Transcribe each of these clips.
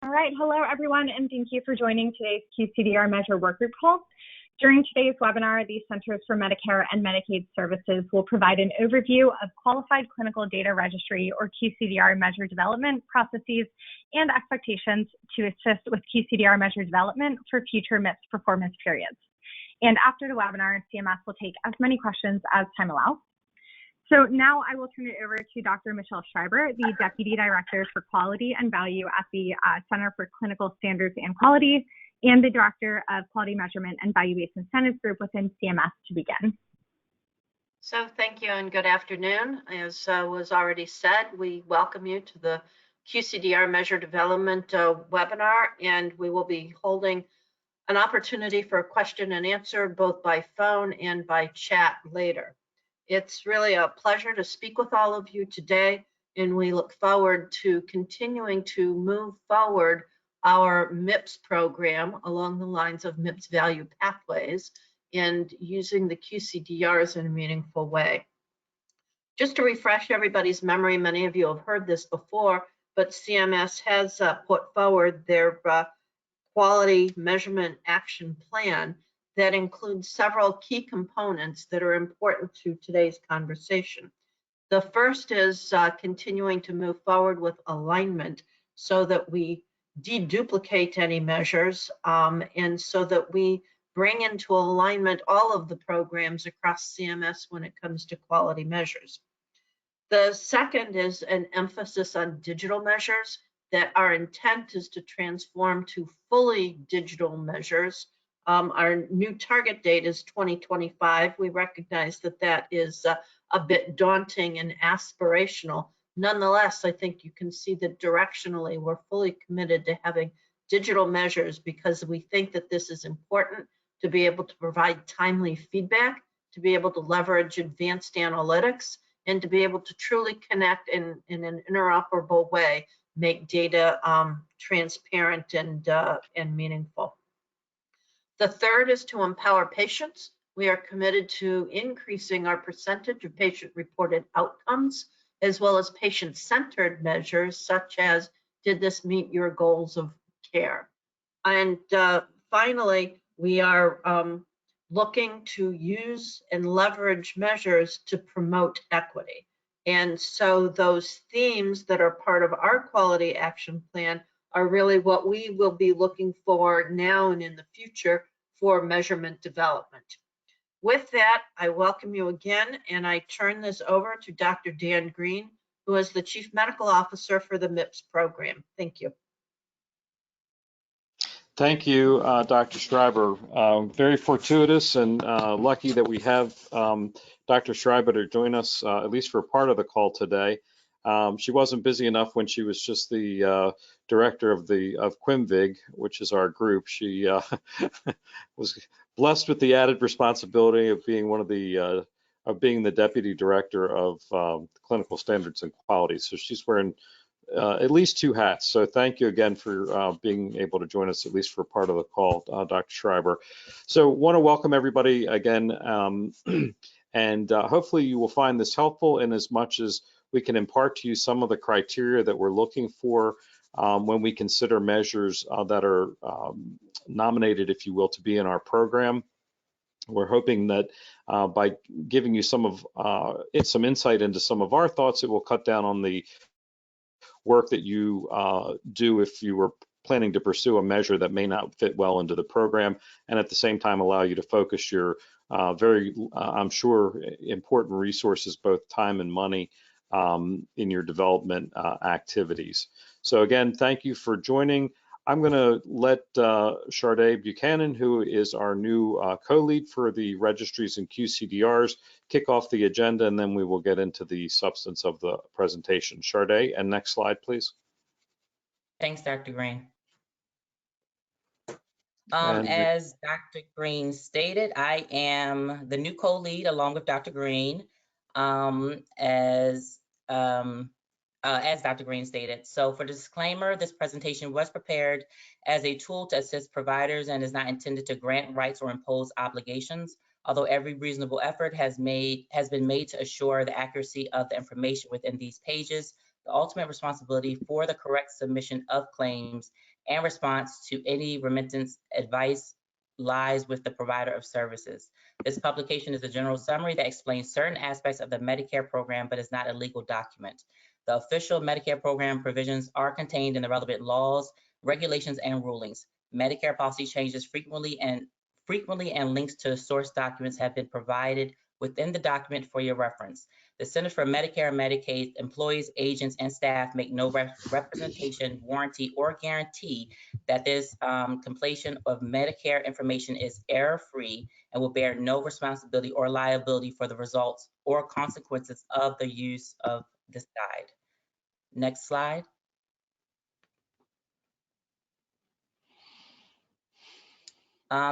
All right, hello everyone, and thank you for joining today's QCDR Measure Workgroup call. During today's webinar, the Centers for Medicare and Medicaid Services will provide an overview of Qualified Clinical Data Registry or QCDR measure development processes and expectations to assist with QCDR measure development for future MIPS performance periods. And after the webinar, CMS will take as many questions as time allows. So now I will turn it over to Dr. Michelle Schreiber, the Deputy Director for Quality and Value at the Center for Clinical Standards and Quality, and the Director of Quality Measurement and Value-Based Incentives Group within CMS to begin. So thank you and good afternoon. As was already said, we welcome you to the QCDR Measure Development webinar, and we will be holding an opportunity for a question and answer both by phone and by chat later. It's really a pleasure to speak with all of you today, and we look forward to continuing to move forward our MIPS program along the lines of MIPS value pathways and using the QCDRs in a meaningful way. Just to refresh everybody's memory, many of you have heard this before, but CMS has put forward their Quality Measurement Action Plan that includes several key components that are important to today's conversation. The first is continuing to move forward with alignment so that we deduplicate any measures and so that we bring into alignment all of the programs across CMS when it comes to quality measures. The second is an emphasis on digital measures, that our intent is to transform to fully digital measures. Our new target date is 2025. We recognize that that is a bit daunting and aspirational. Nonetheless, I think you can see that directionally we're fully committed to having digital measures because we think that this is important to be able to provide timely feedback, to be able to leverage advanced analytics, and to be able to truly connect in an interoperable way, make data transparent and meaningful. The third is to empower patients. We are committed to increasing our percentage of patient-reported outcomes, as well as patient-centered measures, such as, did this meet your goals of care? And finally, we are looking to use and leverage measures to promote equity. And so those themes that are part of our quality action plan are really what we will be looking for now and in the future for measurement development. With that, I welcome you again, and I turn this over to Dr. Dan Green, who is the Chief Medical Officer for the MIPS program. Thank you. Thank you, Dr. Schreiber. Very fortuitous and lucky that we have Dr. Schreiber to join us, at least for part of the call today. She wasn't busy enough when she was just the director of QuimVig, which is our group. She was blessed with the added responsibility of being being the deputy director of clinical standards and quality. So she's wearing at least two hats. So thank you again for being able to join us, at least for part of the call, Dr. Schreiber. So want to welcome everybody again, and hopefully you will find this helpful in as much as we can impart to you some of the criteria that we're looking for when we consider measures that are nominated, if you will, to be in our program. We're hoping that by giving you some insight into some of our thoughts, it will cut down on the work that you do if you were planning to pursue a measure that may not fit well into the program, and at the same time allow you to focus your very, I'm sure, important resources, both time and money, in your development activities. So again, thank you for joining. I'm going to let Sharday Buchanan, who is our new co-lead for the registries and QCDRs, kick off the agenda, and then we will get into the substance of the presentation. Sharday, and next slide, please. Thanks, Dr. Green. As Dr. Green stated, I am the new co-lead along with Dr. Green, as Dr. Green stated. So for disclaimer, this presentation was prepared as a tool to assist providers and is not intended to grant rights or impose obligations, although every reasonable effort has been made to assure the accuracy of the information within these pages The ultimate responsibility for the correct submission of claims and response to any remittance advice lies with the provider of services. This publication is a general summary that explains certain aspects of the Medicare program, but is not a legal document. The official Medicare program provisions are contained in the relevant laws, regulations, and rulings. Medicare policy changes frequently, and links to source documents have been provided within the document for your reference. The Centers for Medicare and Medicaid employees, agents, and staff make no representation, warranty, or guarantee that this completion of Medicare information is error-free and will bear no responsibility or liability for the results or consequences of the use of this guide. Next slide.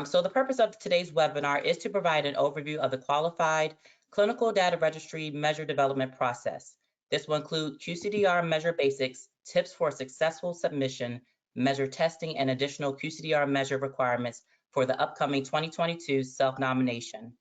So the purpose of today's webinar is to provide an overview of the qualified clinical data registry measure development process. This will include QCDR measure basics, tips for successful submission, measure testing, and additional QCDR measure requirements for the upcoming 2022 self-nomination.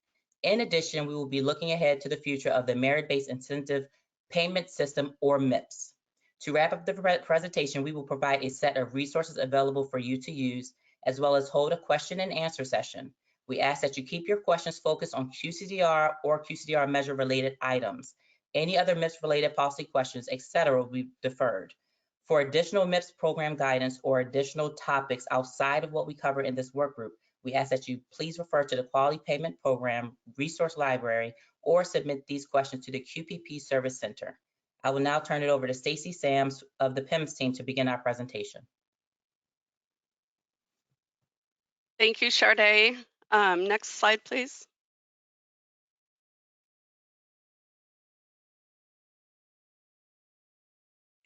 In addition, we will be looking ahead to the future of the Merit-Based Incentive Payment System, or MIPS. To wrap up the presentation, we will provide a set of resources available for you to use, as well as hold a question and answer session. We ask that you keep your questions focused on QCDR or QCDR measure related items. Any other MIPS related policy questions, etc., will be deferred. For additional MIPS program guidance or additional topics outside of what we cover in this work group, we ask that you please refer to the Quality Payment Program Resource Library or submit these questions to the QPP Service Center. I will now turn it over to Stacey Sams of the PIMS team to begin our presentation. Thank you, Sade. Next slide, please.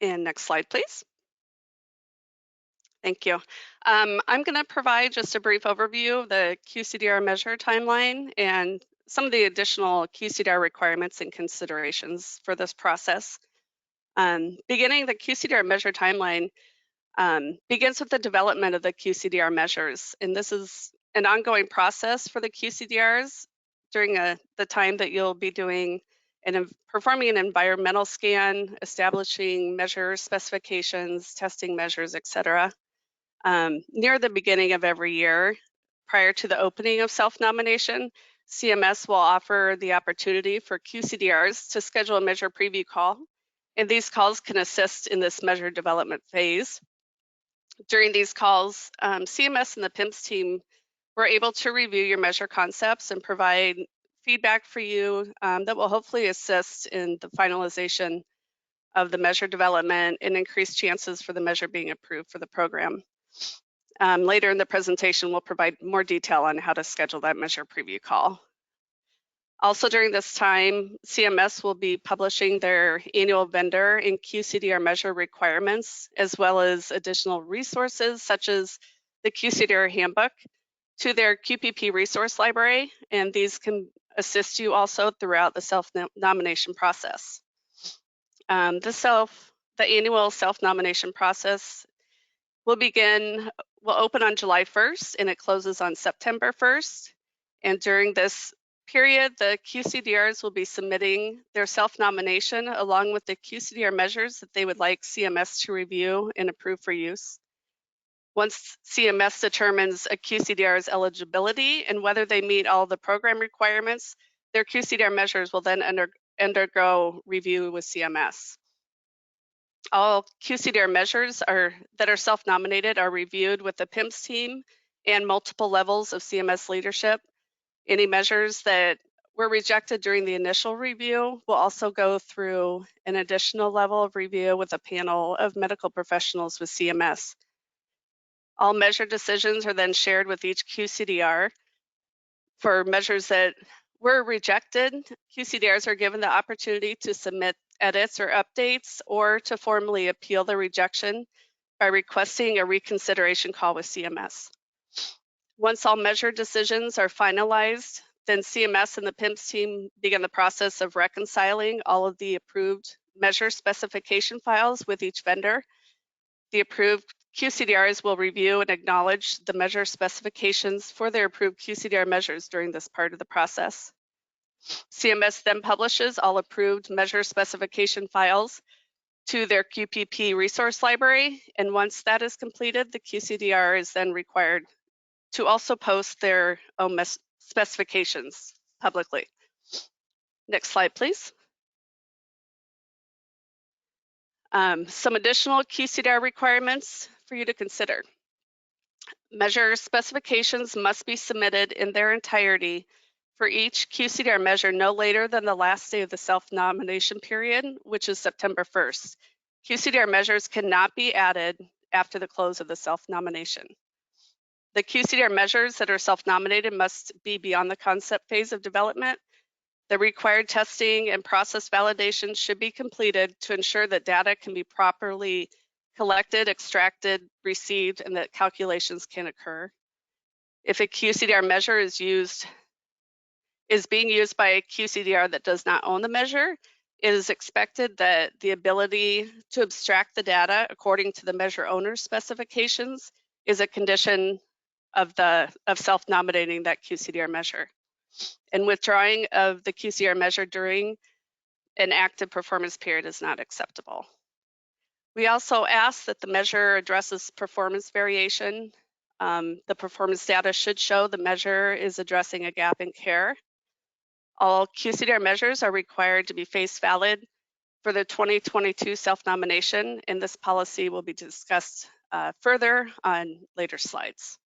And next slide, please. Thank you. I'm going to provide just a brief overview of the QCDR measure timeline and some of the additional QCDR requirements and considerations for this process. Beginning the QCDR measure timeline begins with the development of the QCDR measures, and this is an ongoing process for the QCDRs during the time that you'll be doing and performing an environmental scan, establishing measure specifications, testing measures, etc. Near the beginning of every year, prior to the opening of self-nomination, CMS will offer the opportunity for QCDRs to schedule a measure preview call, and these calls can assist in this measure development phase. During these calls, CMS and the PIMS team were able to review your measure concepts and provide feedback for you that will hopefully assist in the finalization of the measure development and increase chances for the measure being approved for the program. Later in the presentation, we'll provide more detail on how to schedule that measure preview call. Also during this time, CMS will be publishing their annual vendor and QCDR measure requirements, as well as additional resources such as the QCDR handbook to their QPP resource library, and these can assist you also throughout the self-nomination process. The annual self-nomination process will open on July 1st and it closes on September 1st. And during this period, the QCDRs will be submitting their self-nomination along with the QCDR measures that they would like CMS to review and approve for use. Once CMS determines a QCDR's eligibility and whether they meet all the program requirements, their QCDR measures will then undergo review with CMS. All QCDR measures that are self-nominated are reviewed with the PIMS team and multiple levels of CMS leadership. Any measures that were rejected during the initial review will also go through an additional level of review with a panel of medical professionals with CMS. All measure decisions are then shared with each QCDR. For measures that were rejected, QCDRs are given the opportunity to submit edits or updates or to formally appeal the rejection by requesting a reconsideration call with CMS. Once all measure decisions are finalized, then CMS and the PIMS team begin the process of reconciling all of the approved measure specification files with each vendor. The approved QCDRs will review and acknowledge the measure specifications for their approved QCDR measures during this part of the process. CMS then publishes all approved measure specification files to their QPP resource library. And once that is completed, the QCDR is then required to also post their own specifications publicly. Next slide, please. Some additional QCDR requirements for you to consider. Measure specifications must be submitted in their entirety for each QCDR measure no later than the last day of the self-nomination period, which is September 1st. QCDR measures cannot be added after the close of the self-nomination. The QCDR measures that are self-nominated must be beyond the concept phase of development. The required testing and process validation should be completed to ensure that data can be properly collected, extracted, received, and that calculations can occur. If a QCDR measure is being used by a QCDR that does not own the measure, it is expected that the ability to abstract the data according to the measure owner's specifications is a condition of self-nominating that QCDR measure. And withdrawing of the QCDR measure during an active performance period is not acceptable. We also ask that the measure addresses performance variation. The performance data should show the measure is addressing a gap in care. All QCDR measures are required to be face valid for the 2022 self-nomination, and this policy will be discussed further on later slides.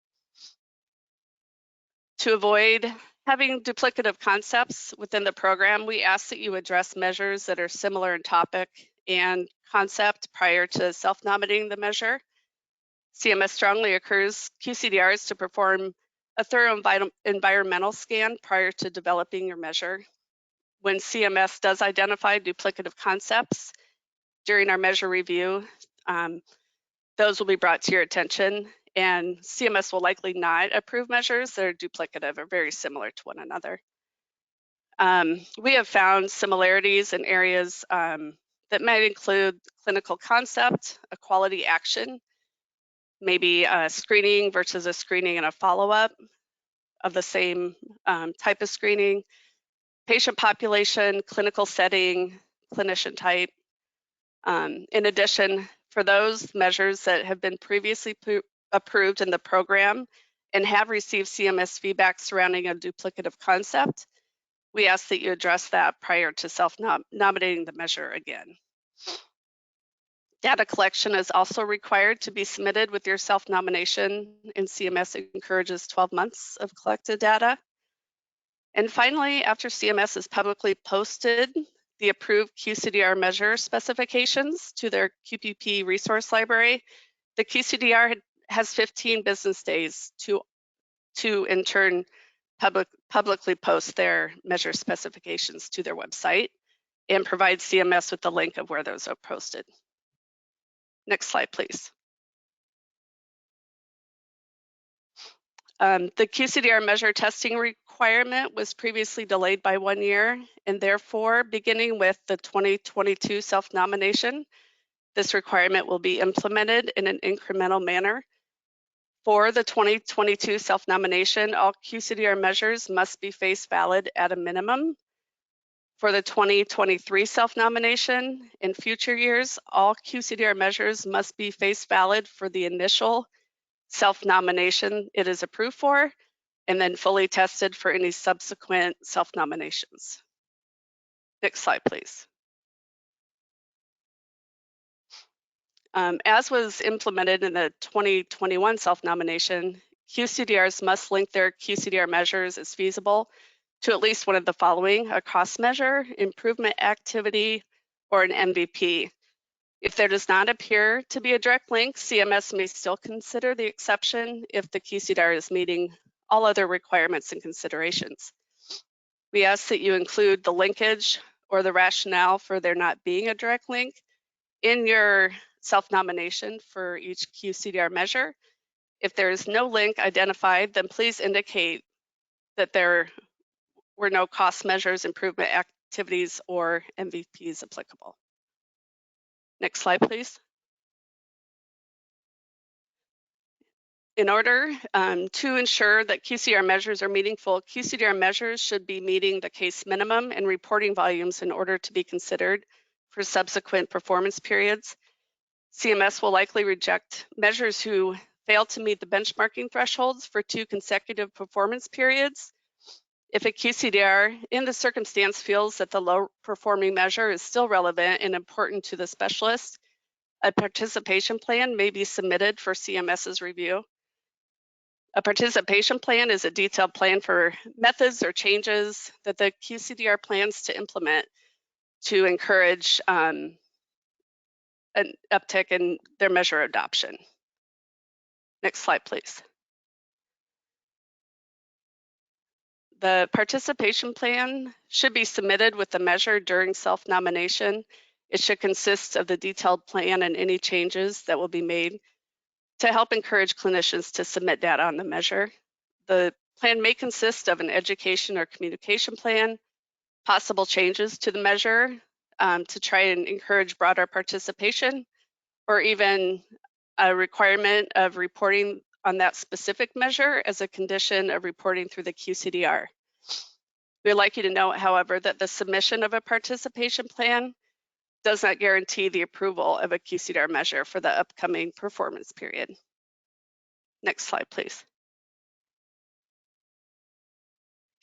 To avoid having duplicative concepts within the program, we ask that you address measures that are similar in topic and concept prior to self-nominating the measure. CMS strongly encourages QCDRs to perform a thorough environmental scan prior to developing your measure. When CMS does identify duplicative concepts during our measure review, those will be brought to your attention, and CMS will likely not approve measures that are duplicative or very similar to one another. We have found similarities in areas that might include clinical concept, a quality action, maybe a screening versus a screening and a follow-up of the same type of screening, patient population, clinical setting, clinician type. In addition, for those measures that have been previously approved in the program and have received CMS feedback surrounding a duplicative concept, we ask that you address that prior to self-nominating the measure again. Data collection is also required to be submitted with your self-nomination, and CMS encourages 12 months of collected data. And finally, after CMS has publicly posted the approved QCDR measure specifications to their QPP resource library, the QCDR has 15 business days to in turn publicly post their measure specifications to their website and provide CMS with the link of where those are posted. Next slide, please. The QCDR measure testing requirement was previously delayed by 1 year, and therefore, beginning with the 2022 self-nomination, this requirement will be implemented in an incremental manner. For the 2022 self-nomination, all QCDR measures must be face valid at a minimum. For the 2023 self-nomination, in future years, all QCDR measures must be face valid for the initial self-nomination it is approved for, and then fully tested for any subsequent self-nominations. Next slide, please. As was implemented in the 2021 self-nomination, QCDRs must link their QCDR measures as feasible to at least one of the following: a cost measure, improvement activity, or an MVP. If there does not appear to be a direct link, CMS may still consider the exception if the QCDR is meeting all other requirements and considerations. We ask that you include the linkage or the rationale for there not being a direct link in your self-nomination for each QCDR measure. If there is no link identified, then please indicate that there were no cost measures, improvement activities, or MVPs applicable. Next slide, please. In order to ensure that QCDR measures are meaningful, QCDR measures should be meeting the case minimum and reporting volumes in order to be considered for subsequent performance periods. CMS will likely reject measures who fail to meet the benchmarking thresholds for 2 consecutive performance periods. If a QCDR in the circumstance feels that the low performing measure is still relevant and important to the specialist, a participation plan may be submitted for CMS's review. A participation plan is a detailed plan for methods or changes that the QCDR plans to implement to encourage an uptick in their measure adoption. Next slide, please. The participation plan should be submitted with the measure during self-nomination. It should consist of the detailed plan and any changes that will be made to help encourage clinicians to submit data on the measure. The plan may consist of an education or communication plan, possible changes to the measure to try and encourage broader participation, or even a requirement of reporting on that specific measure as a condition of reporting through the QCDR. We'd like you to note, however, that the submission of a participation plan does not guarantee the approval of a QCDR measure for the upcoming performance period. Next slide, please.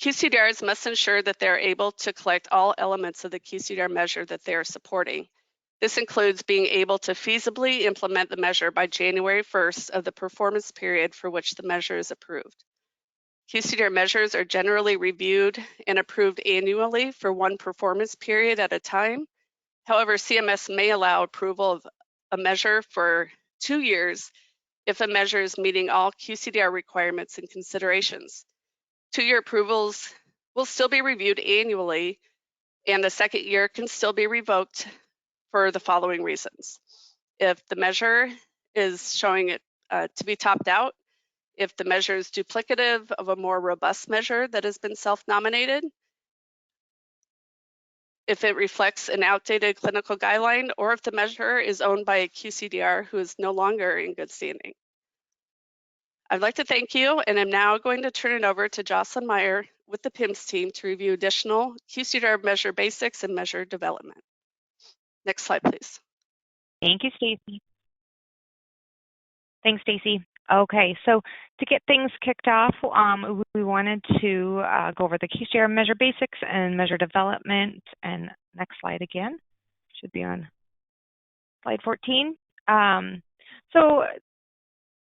QCDRs must ensure that they're able to collect all elements of the QCDR measure that they are supporting. This includes being able to feasibly implement the measure by January 1st of the performance period for which the measure is approved. QCDR measures are generally reviewed and approved annually for 1 performance period at a time. However, CMS may allow approval of a measure for 2 years if a measure is meeting all QCDR requirements and considerations. 2-year approvals will still be reviewed annually, and the 2nd year can still be revoked for the following reasons. If the measure is showing it to be topped out, if the measure is duplicative of a more robust measure that has been self-nominated, if it reflects an outdated clinical guideline, or if the measure is owned by a QCDR who is no longer in good standing. I'd like to thank you, and I'm now going to turn it over to Jocelyn Meyer with the PIMS team to review additional QCDR measure basics and measure development. Next slide, please. Thank you, Stacy. Thanks, Stacy. Okay, so to get things kicked off, we wanted to go over the QCDR measure basics and measure development. And next slide again, should be on slide 14. So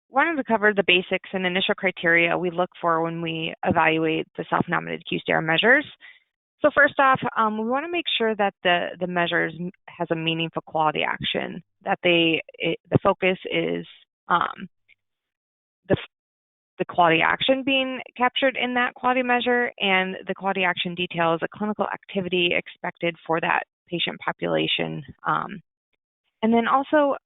wanted to cover the basics and initial criteria we look for when we evaluate the self-nominated QCDR measures. So first off, we want to make sure that the measures has a meaningful quality action, that the focus is the quality action being captured in that quality measure, and the quality action details a clinical activity expected for that patient population. And then also,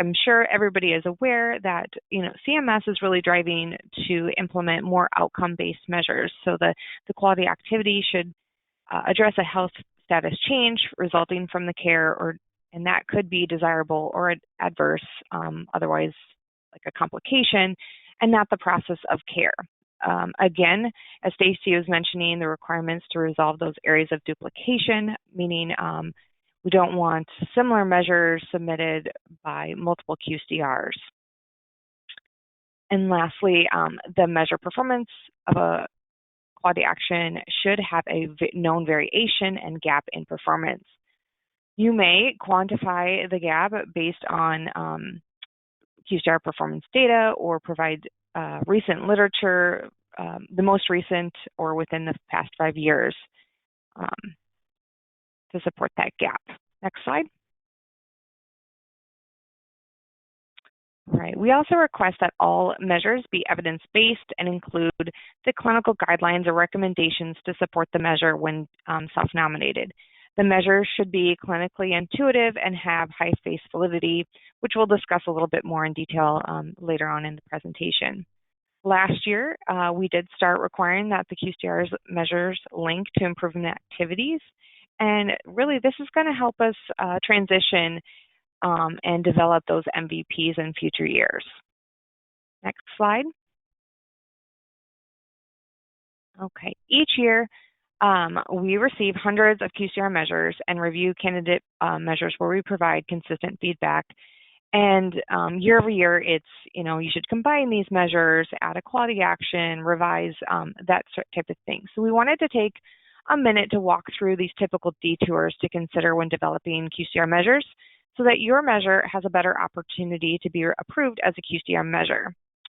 I'm sure everybody is aware that CMS is really driving to implement more outcome-based measures. So the quality activity should address a health status change resulting from the care, and that could be desirable or adverse, otherwise like a complication, and not the process of care. Again, as Stacy was mentioning, the requirements to resolve those areas of duplication, meaning we don't want similar measures submitted by multiple QCDRs. And lastly, the measure performance of a quality action should have a known variation and gap in performance. You may quantify the gap based on QCDR performance data, or provide recent literature, the most recent or within the past 5 years, to support that gap. Next slide. All right. We also request that all measures be evidence-based and include the clinical guidelines or recommendations to support the measure when self-nominated. The measure should be clinically intuitive and have high face validity, which we'll discuss a little bit more in detail later on in the presentation. Last year, we did start requiring that the QCDR measures link to improvement activities. And really, this is going to help us transition and develop those MVPs in future years. Next slide. Okay, each year, We receive hundreds of QCR measures and review candidate measures where we provide consistent feedback. And year over year, it's, you should combine these measures, add a quality action, revise, that type of thing. So we wanted to take a minute to walk through these typical detours to consider when developing QCR measures so that your measure has a better opportunity to be approved as a QCR measure.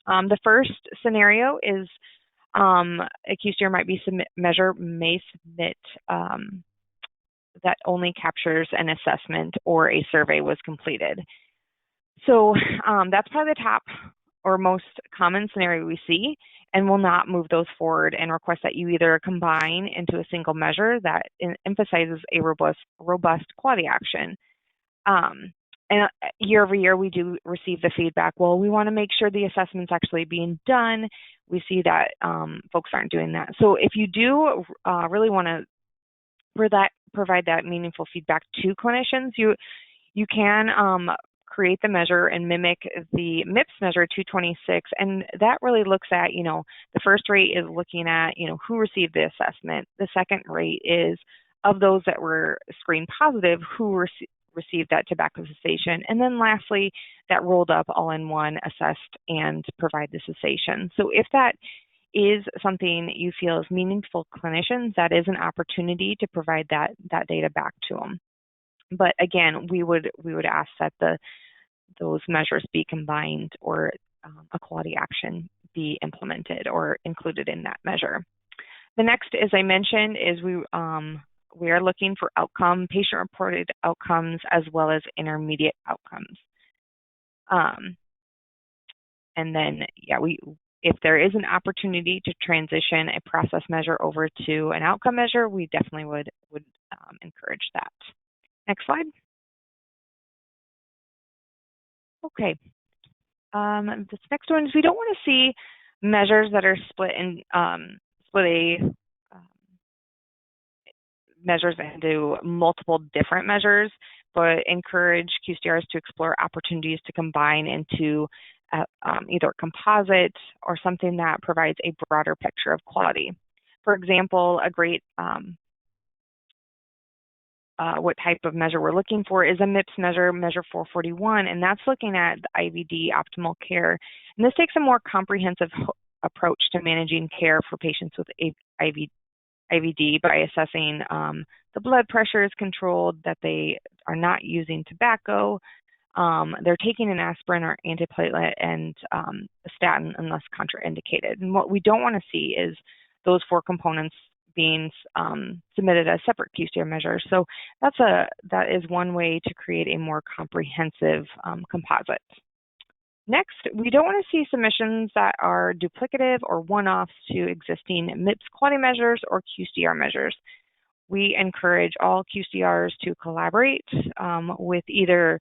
The first scenario is a QCR may submit that only captures an assessment or a survey was completed. So that's probably the top or most common scenario we see, and we'll not move those forward and request that you either combine into a single measure that emphasizes a robust quality action. And year over year, we do receive the feedback, well, we want to make sure the assessment's actually being done. We see that folks aren't doing that. So if you do really want to provide that meaningful feedback to clinicians, you can create the measure and mimic the MIPS measure 226, and that really looks at, the first rate is looking at, who received the assessment. The second rate is of those that were screened positive, who received that tobacco cessation, and then lastly, that rolled up all in one, assessed and provide the cessation. So if that is something you feel is meaningful to clinicians, that is an opportunity to provide that data back to them. But again, we would ask that those measures be combined or a quality action be implemented or included in that measure. The next, as I mentioned, is we are looking for patient-reported outcomes as well as intermediate outcomes. And then, if there is an opportunity to transition a process measure over to an outcome measure, we definitely would encourage that. Next slide. Okay. This next one is we don't want to see measures that are measures into multiple different measures, but encourage QCRs to explore opportunities to combine into either a composite or something that provides a broader picture of quality. For example, a great what type of measure we're looking for is a MIPS measure, measure 441, and that's looking at the IVD optimal care. And this takes a more comprehensive approach to managing care for patients with IVD by assessing the blood pressure is controlled, that they are not using tobacco, they're taking an aspirin or antiplatelet and a statin unless contraindicated. And what we don't want to see is those four components being submitted as separate QCR measures. So that is one way to create a more comprehensive composite. Next, we don't want to see submissions that are duplicative or one-offs to existing MIPS quality measures or QCR measures. We encourage all QCRs to collaborate with either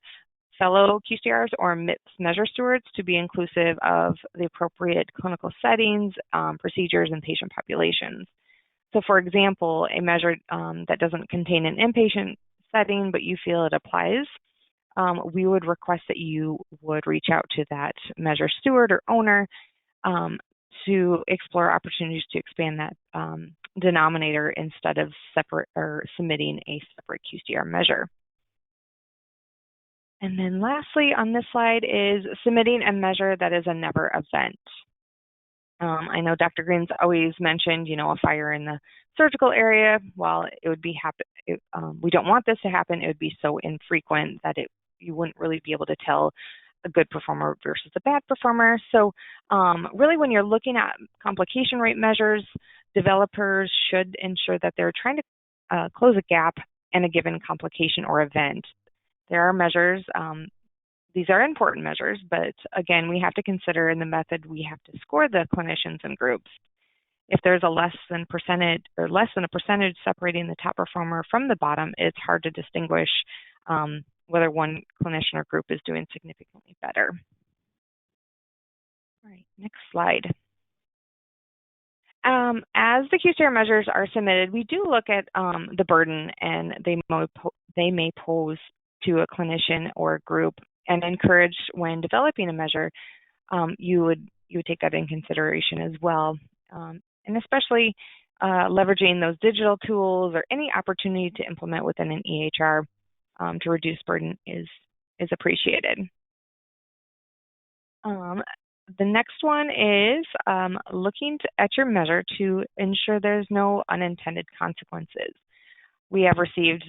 fellow QCRs or MIPS measure stewards to be inclusive of the appropriate clinical settings, procedures, and patient populations. So for example, a measure that doesn't contain an inpatient setting, but you feel it applies, we would request that you would reach out to that measure steward or owner to explore opportunities to expand that denominator instead of submitting a separate QCR measure. And then lastly on this slide is submitting a measure that is a never event. I know Dr. Green's always mentioned, a fire in the surgical area. While it would be we don't want this to happen, it would be so infrequent that you wouldn't really be able to tell a good performer versus a bad performer. So really when you're looking at complication rate measures, developers should ensure that they're trying to close a gap in a given complication or event. There are measures, these are important measures, but again, we have to consider in the method, we have to score the clinicians and groups. If there's a less than a percentage separating the top performer from the bottom, it's hard to distinguish whether one clinician or group is doing significantly better. All right, next slide. As the QCR measures are submitted, we do look at the burden and they may pose to a clinician or a group, and encourage when developing a measure, you would take that in consideration as well. And especially leveraging those digital tools or any opportunity to implement within an EHR to reduce burden is appreciated. The next one is looking at your measure to ensure there's no unintended consequences. We have received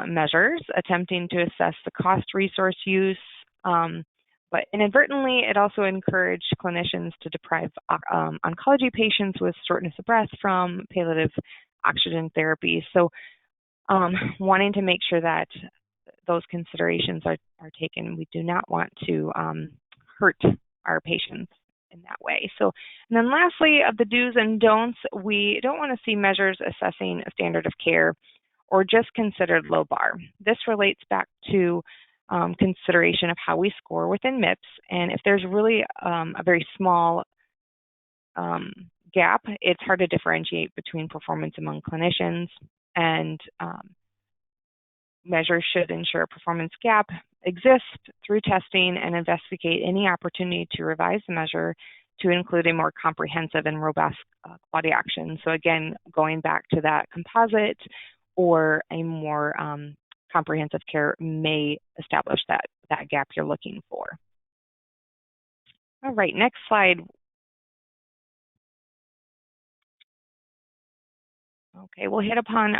measures attempting to assess the cost resource use, but inadvertently, it also encouraged clinicians to deprive oncology patients with shortness of breath from palliative oxygen therapy. So wanting to make sure that those considerations are taken. We do not want to hurt our patients in that way. So, and then lastly, of the do's and don'ts, we don't want to see measures assessing a standard of care or just considered low bar. This relates back to consideration of how we score within MIPS, and if there's really a very small gap, it's hard to differentiate between performance among clinicians, and measures should ensure a performance gap exists through testing and investigate any opportunity to revise the measure to include a more comprehensive and robust quality action. So again, going back to that composite or a more comprehensive care may establish that gap you're looking for. All right, next slide. Okay, we'll hit upon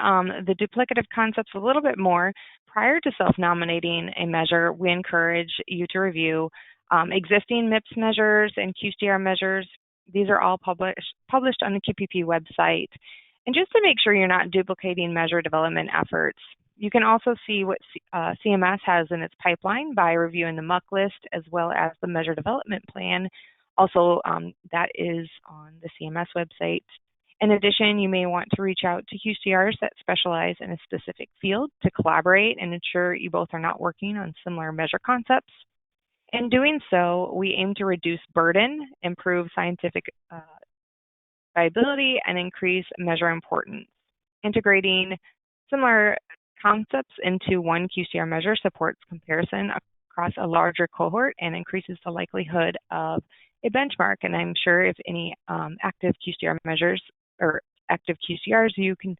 the duplicative concepts a little bit more. Prior to self-nominating a measure, we encourage you to review existing MIPS measures and QCDR measures. These are all published on the QPP website. And just to make sure you're not duplicating measure development efforts, you can also see what CMS has in its pipeline by reviewing the MUC list as well as the measure development plan. Also, that is on the CMS website. In addition, you may want to reach out to QCDRs that specialize in a specific field to collaborate and ensure you both are not working on similar measure concepts. In doing so, we aim to reduce burden, improve scientific viability, and increase measure importance. Integrating similar concepts into one QCDR measure supports comparison across a larger cohort and increases the likelihood of a benchmark. And I'm sure if any active QCDR measures or active QCRs, you can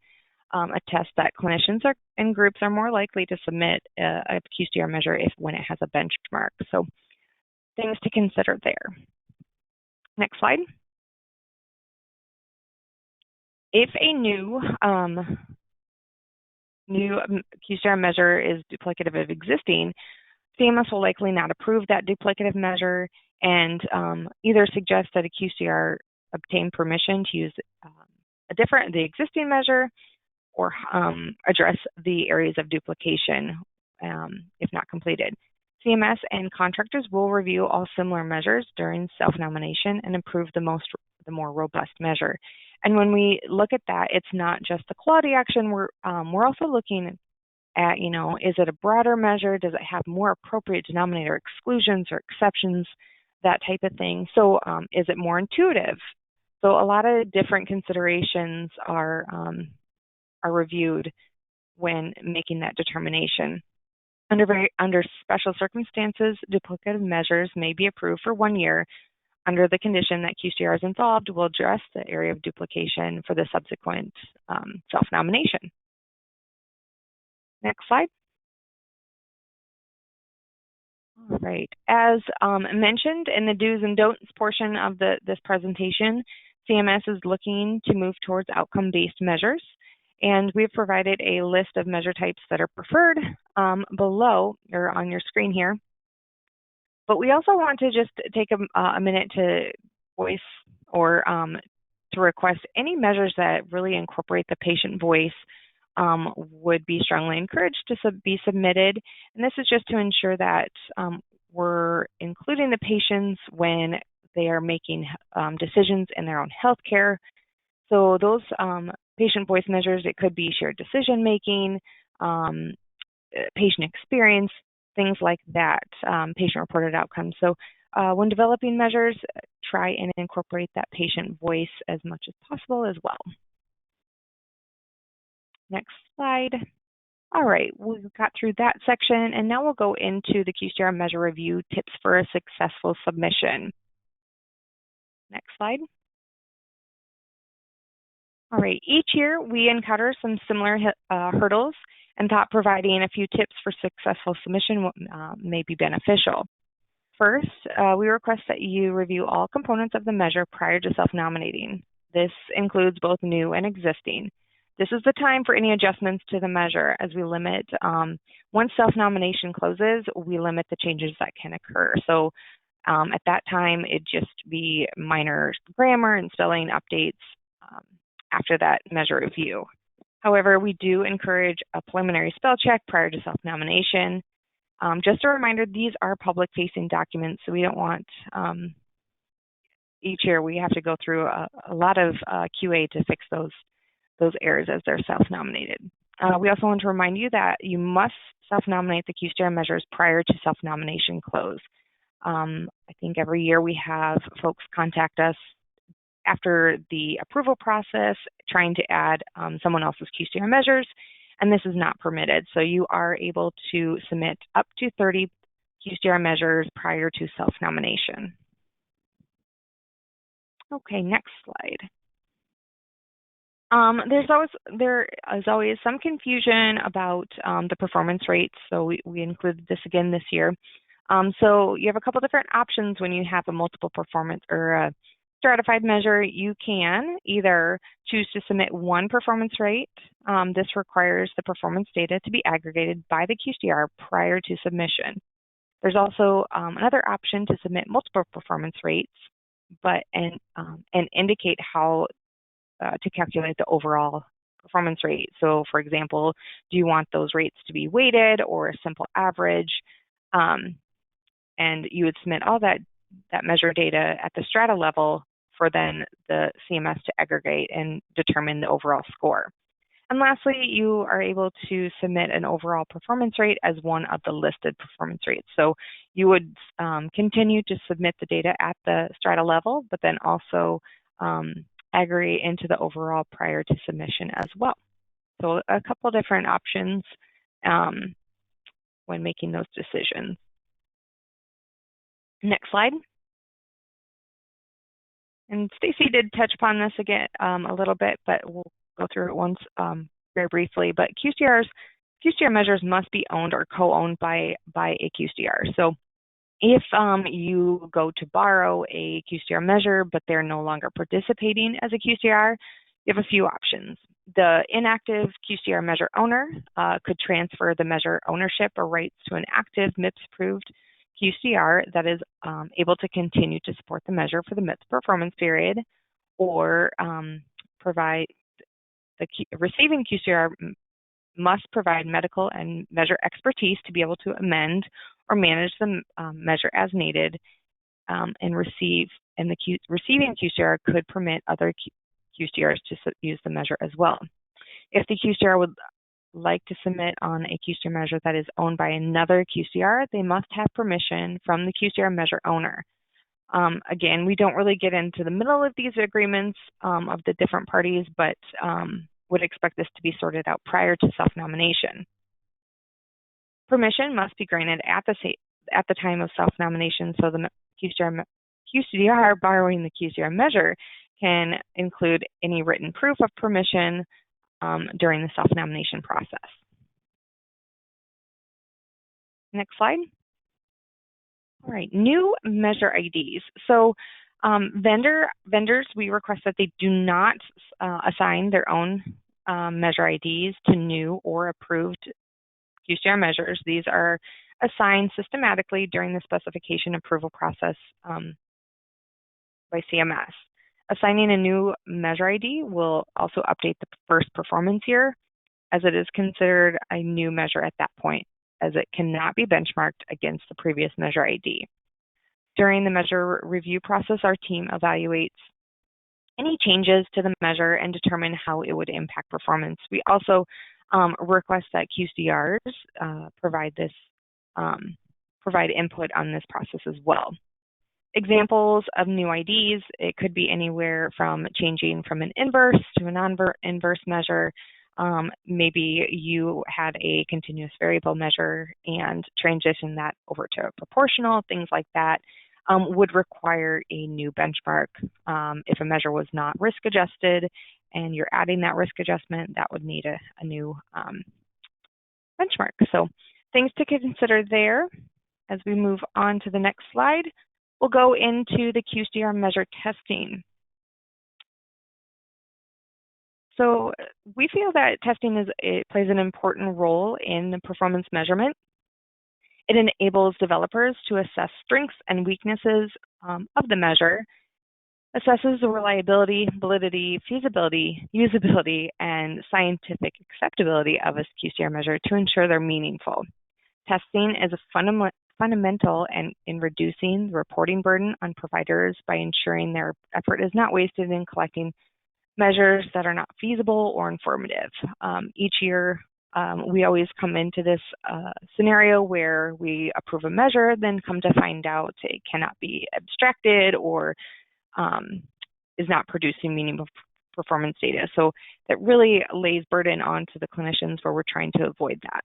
attest that clinicians and groups are more likely to submit a QCDR measure when it has a benchmark. So things to consider there. Next slide. If a new QCDR measure is duplicative of existing, CMS will likely not approve that duplicative measure and either suggest that a QCDR obtain permission to use the existing measure or address the areas of duplication if not completed. CMS and contractors will review all similar measures during self-nomination and approve the more robust measure. And when we look at that, it's not just the quality action. We're also looking at, is it a broader measure? Does it have more appropriate denominator exclusions or exceptions, that type of thing? So is it more intuitive? So a lot of different considerations are reviewed when making that determination. Under special circumstances, duplicative measures may be approved for 1 year under the condition that QCDRs involved will address the area of duplication for the subsequent self-nomination. Next slide. All right. As mentioned in the do's and don'ts portion of this presentation, CMS is looking to move towards outcome-based measures, and we've provided a list of measure types that are preferred below or on your screen here. But we also want to just take a minute to voice or to request any measures that really incorporate the patient voice would be strongly encouraged to be submitted. And this is just to ensure that we're including the patients when they are making decisions in their own healthcare. So those patient voice measures, it could be shared decision making, patient experience, things like that, patient-reported outcomes. So when developing measures, try and incorporate that patient voice as much as possible as well. Next slide. All right, we got through that section, and now we'll go into the QCDR measure review tips for a successful submission. Next slide. All right, each year we encounter some similar hurdles and thought providing a few tips for successful submission may be beneficial. First, we request that you review all components of the measure prior to self-nominating. This includes both new and existing. This is the time for any adjustments to the measure as we limit, once self-nomination closes, we limit the changes that can occur. So at that time, it'd just be minor grammar and spelling updates after that measure review. However, we do encourage a preliminary spell check prior to self-nomination. Just a reminder, these are public-facing documents, so we don't want, each year we have to go through a lot of QA to fix those errors as they're self-nominated. We also want to remind you that you must self-nominate the QCDR measures prior to self-nomination close. I think every year we have folks contact us after the approval process trying to add someone else's QCDR measures, and this is not permitted. So you are able to submit up to 30 QCDR measures prior to self-nomination. Okay, next slide. There is always some confusion about the performance rates, so we included this again this year. So you have a couple different options when you have a multiple performance or a stratified measure. You can either choose to submit one performance rate. This requires the performance data to be aggregated by the QCDR prior to submission. There's also another option to submit multiple performance rates, and indicate how to calculate the overall performance rate. So for example, do you want those rates to be weighted or a simple average? And you would submit all that measure data at the strata level for then the CMS to aggregate and determine the overall score. And lastly, you are able to submit an overall performance rate as one of the listed performance rates. So you would continue to submit the data at the strata level, but then also aggregate into the overall prior to submission as well. So a couple different options when making those decisions. Next slide. And Stacy did touch upon this again a little bit, but we'll go through it once very briefly. But QCDR measures must be owned or co-owned by a QCDR. So if you go to borrow a QCDR measure, but they're no longer participating as a QCDR, you have a few options. The inactive QCDR measure owner could transfer the measure ownership or rights to an active MIPS-approved QCDR that is able to continue to support the measure for the MIPS performance period, or receiving QCDR must provide medical and measure expertise to be able to amend or manage the measure as needed, and receiving QCDR could permit other QCDRs to use the measure as well. If the QCDR would like to submit on a QCDR measure that is owned by another QCDR, they must have permission from the QCDR measure owner. Again, we don't really get into the middle of these agreements of the different parties, but would expect this to be sorted out prior to self-nomination. Permission must be granted at the time of self-nomination, so the QCDR borrowing the QCDR measure can include any written proof of permission during the self-nomination process. Next slide. All right, new measure IDs. So vendors, we request that they do not assign their own measure IDs to new or approved QCDR measures. These are assigned systematically during the specification approval process by CMS. Assigning a new measure ID will also update the first performance year, as it is considered a new measure at that point, as it cannot be benchmarked against the previous measure ID. During the measure review process, our team evaluates any changes to the measure and determine how it would impact performance. We also request that QCDRs provide input on this process as well. Examples of new IDs, it could be anywhere from changing from an inverse to a non-inverse measure. Maybe you had a continuous variable measure and transition that over to a proportional, things like that. Would require a new benchmark if a measure was not risk adjusted and you're adding that risk adjustment, that would need a new benchmark. So things to consider there. As we move on to the next slide, we'll go into the QCDR measure testing. So we feel that testing plays an important role in the performance measurement. It enables developers to assess strengths and weaknesses of the measure, assesses the reliability, validity, feasibility, usability, and scientific acceptability of a QCDR measure to ensure they're meaningful. Testing is a fundamental in reducing the reporting burden on providers by ensuring their effort is not wasted in collecting measures that are not feasible or informative. Each year, we always come into this scenario where we approve a measure, then come to find out it cannot be abstracted or is not producing meaningful performance data. So that really lays burden onto the clinicians where we're trying to avoid that.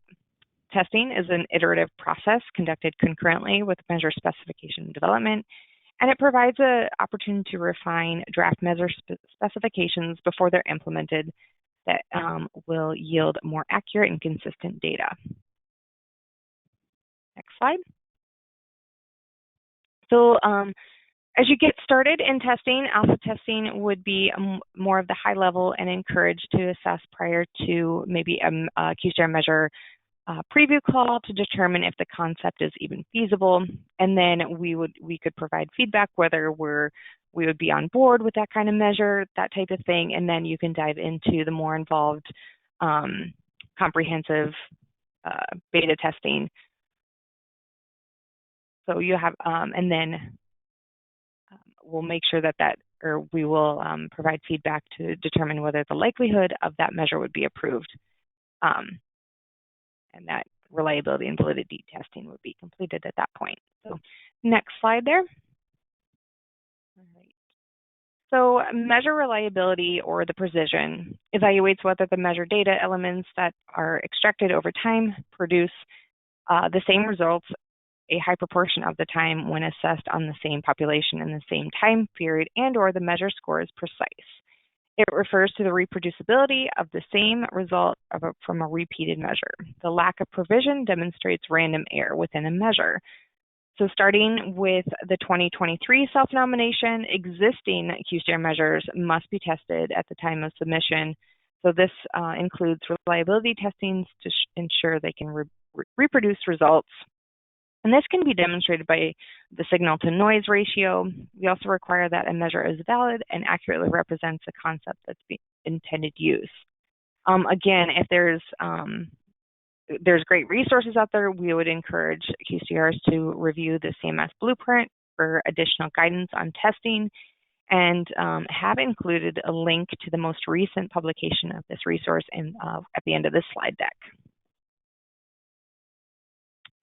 Testing is an iterative process conducted concurrently with measure specification development, and it provides an opportunity to refine draft measure specifications before they're implemented that will yield more accurate and consistent data. Next slide. So as you get started in testing, alpha testing would be more of the high level and encouraged to assess prior to maybe a QCDR measure preview call to determine if the concept is even feasible, and then we could provide feedback whether we would be on board with that kind of measure, that type of thing, and then you can dive into the more involved, comprehensive beta testing. So you have, and then we'll make sure or we will provide feedback to determine whether the likelihood of that measure would be approved. And that reliability and validity testing would be completed at that point. So next slide there. All right. So measure reliability or the precision evaluates whether the measure data elements that are extracted over time produce the same results a high proportion of the time when assessed on the same population in the same time period, and or the measure score is precise. It refers to the reproducibility of the same result from a repeated measure. The lack of provision demonstrates random error within a measure. So starting with the 2023 self-nomination, existing QCDR measures must be tested at the time of submission. So this includes reliability testings to ensure they can reproduce results. And this can be demonstrated by the signal-to-noise ratio. We also require that a measure is valid and accurately represents the concept that's the intended use. Again, if there's great resources out there, we would encourage QCDRs to review the CMS blueprint for additional guidance on testing, and have included a link to the most recent publication of this resource at the end of this slide deck.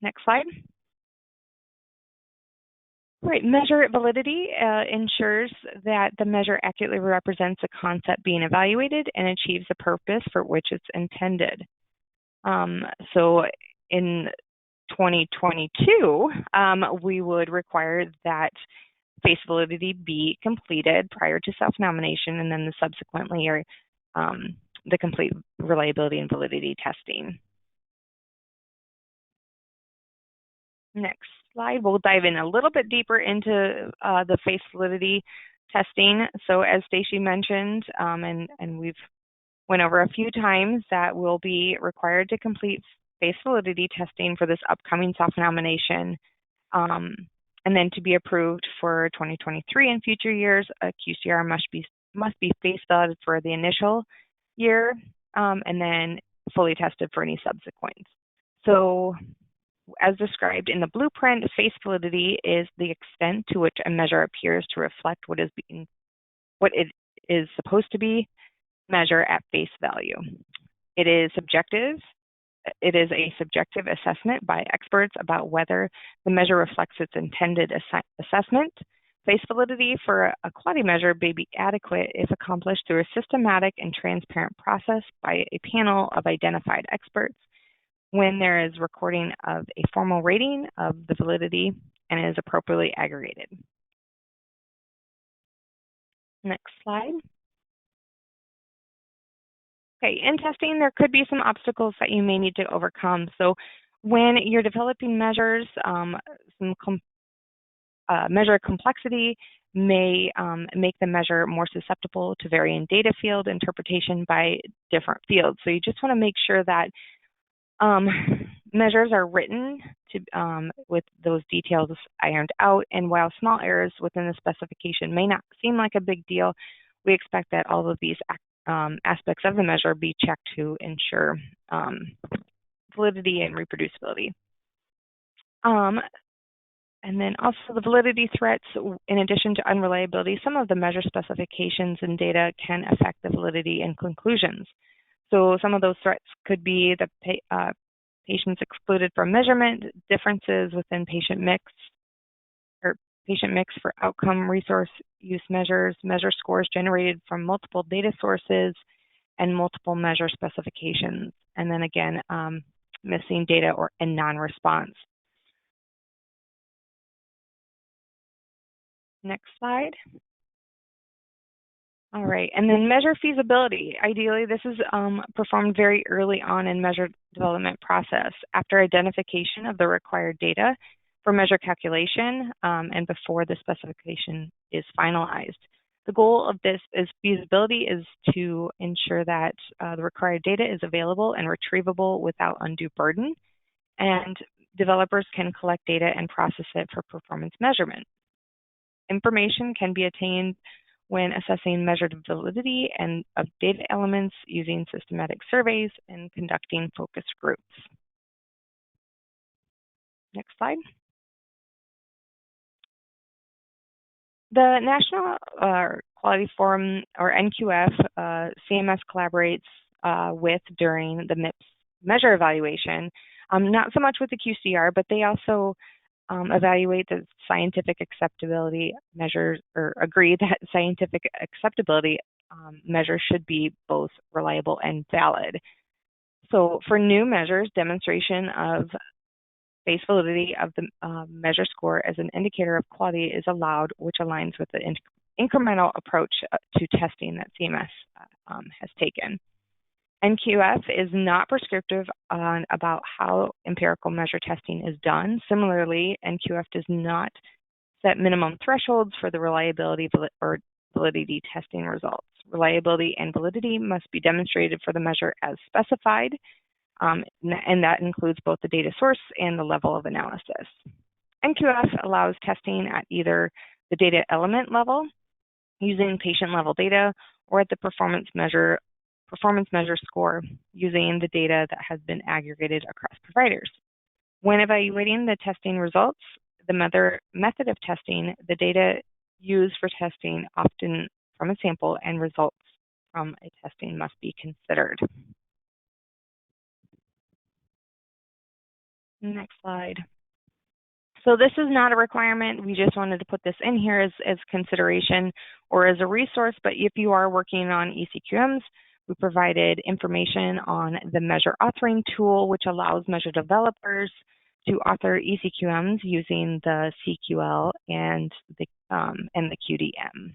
Next slide. Right, measure validity ensures that the measure accurately represents a concept being evaluated and achieves the purpose for which it's intended. So in 2022, we would require that face validity be completed prior to self-nomination, and then subsequently the complete reliability and validity testing. Next slide, we'll dive in a little bit deeper into the face validity testing. So as Stacy mentioned, and we've went over a few times, that we'll be required to complete face validity testing for this upcoming self-nomination. And then to be approved for 2023 and future years, a QCDR must be face validated for the initial year, and then fully tested for any subsequent. So as described in the blueprint, face validity is the extent to which a measure appears to reflect what it is supposed to be measure at face value. It is subjective. It is a subjective assessment by experts about whether the measure reflects its intended assessment. Face validity for a quality measure may be adequate if accomplished through a systematic and transparent process by a panel of identified experts, when there is recording of a formal rating of the validity and is appropriately aggregated. Next slide. Okay, in testing, there could be some obstacles that you may need to overcome. So when you're developing measures, measure complexity may make the measure more susceptible to varying data field interpretation by different fields. So you just want to make sure that measures are written to, with those details ironed out, and while small errors within the specification may not seem like a big deal, we expect that all of these aspects of the measure be checked to ensure validity and reproducibility. And then also the validity threats, in addition to unreliability, some of the measure specifications and data can affect the validity and conclusions. So some of those threats could be the patients excluded from measurement, differences within patient mix for outcome resource use measures, measure scores generated from multiple data sources, and multiple measure specifications. And then again, missing data and non-response. Next slide. All right, and then measure feasibility. Ideally, this is performed very early on in measure development process after identification of the required data for measure calculation and before the specification is finalized. The goal of this feasibility is to ensure that the required data is available and retrievable without undue burden, and developers can collect data and process it for performance measurement. Information can be attained when assessing measured validity and of data elements using systematic surveys and conducting focus groups. Next slide. The National Quality Forum, or NQF, CMS collaborates with during the MIPS measure evaluation, not so much with the QCR, but they also evaluate the scientific acceptability measures, or agree that scientific acceptability measures should be both reliable and valid. So for new measures, demonstration of face validity of the measure score as an indicator of quality is allowed, which aligns with the incremental approach to testing that CMS has taken. NQF is not prescriptive about how empirical measure testing is done. Similarly, NQF does not set minimum thresholds for the reliability or validity testing results. Reliability and validity must be demonstrated for the measure as specified, and that includes both the data source and the level of analysis. NQF allows testing at either the data element level, using patient level data, or at the performance measure score, using the data that has been aggregated across providers. When evaluating the testing results, the method of testing, the data used for testing often from a sample and results from a testing must be considered. Next slide. So this is not a requirement. We just wanted to put this in here as consideration or as a resource, but if you are working on ECQMs, we provided information on the measure authoring tool, which allows measure developers to author ECQMs using the CQL and the QDM.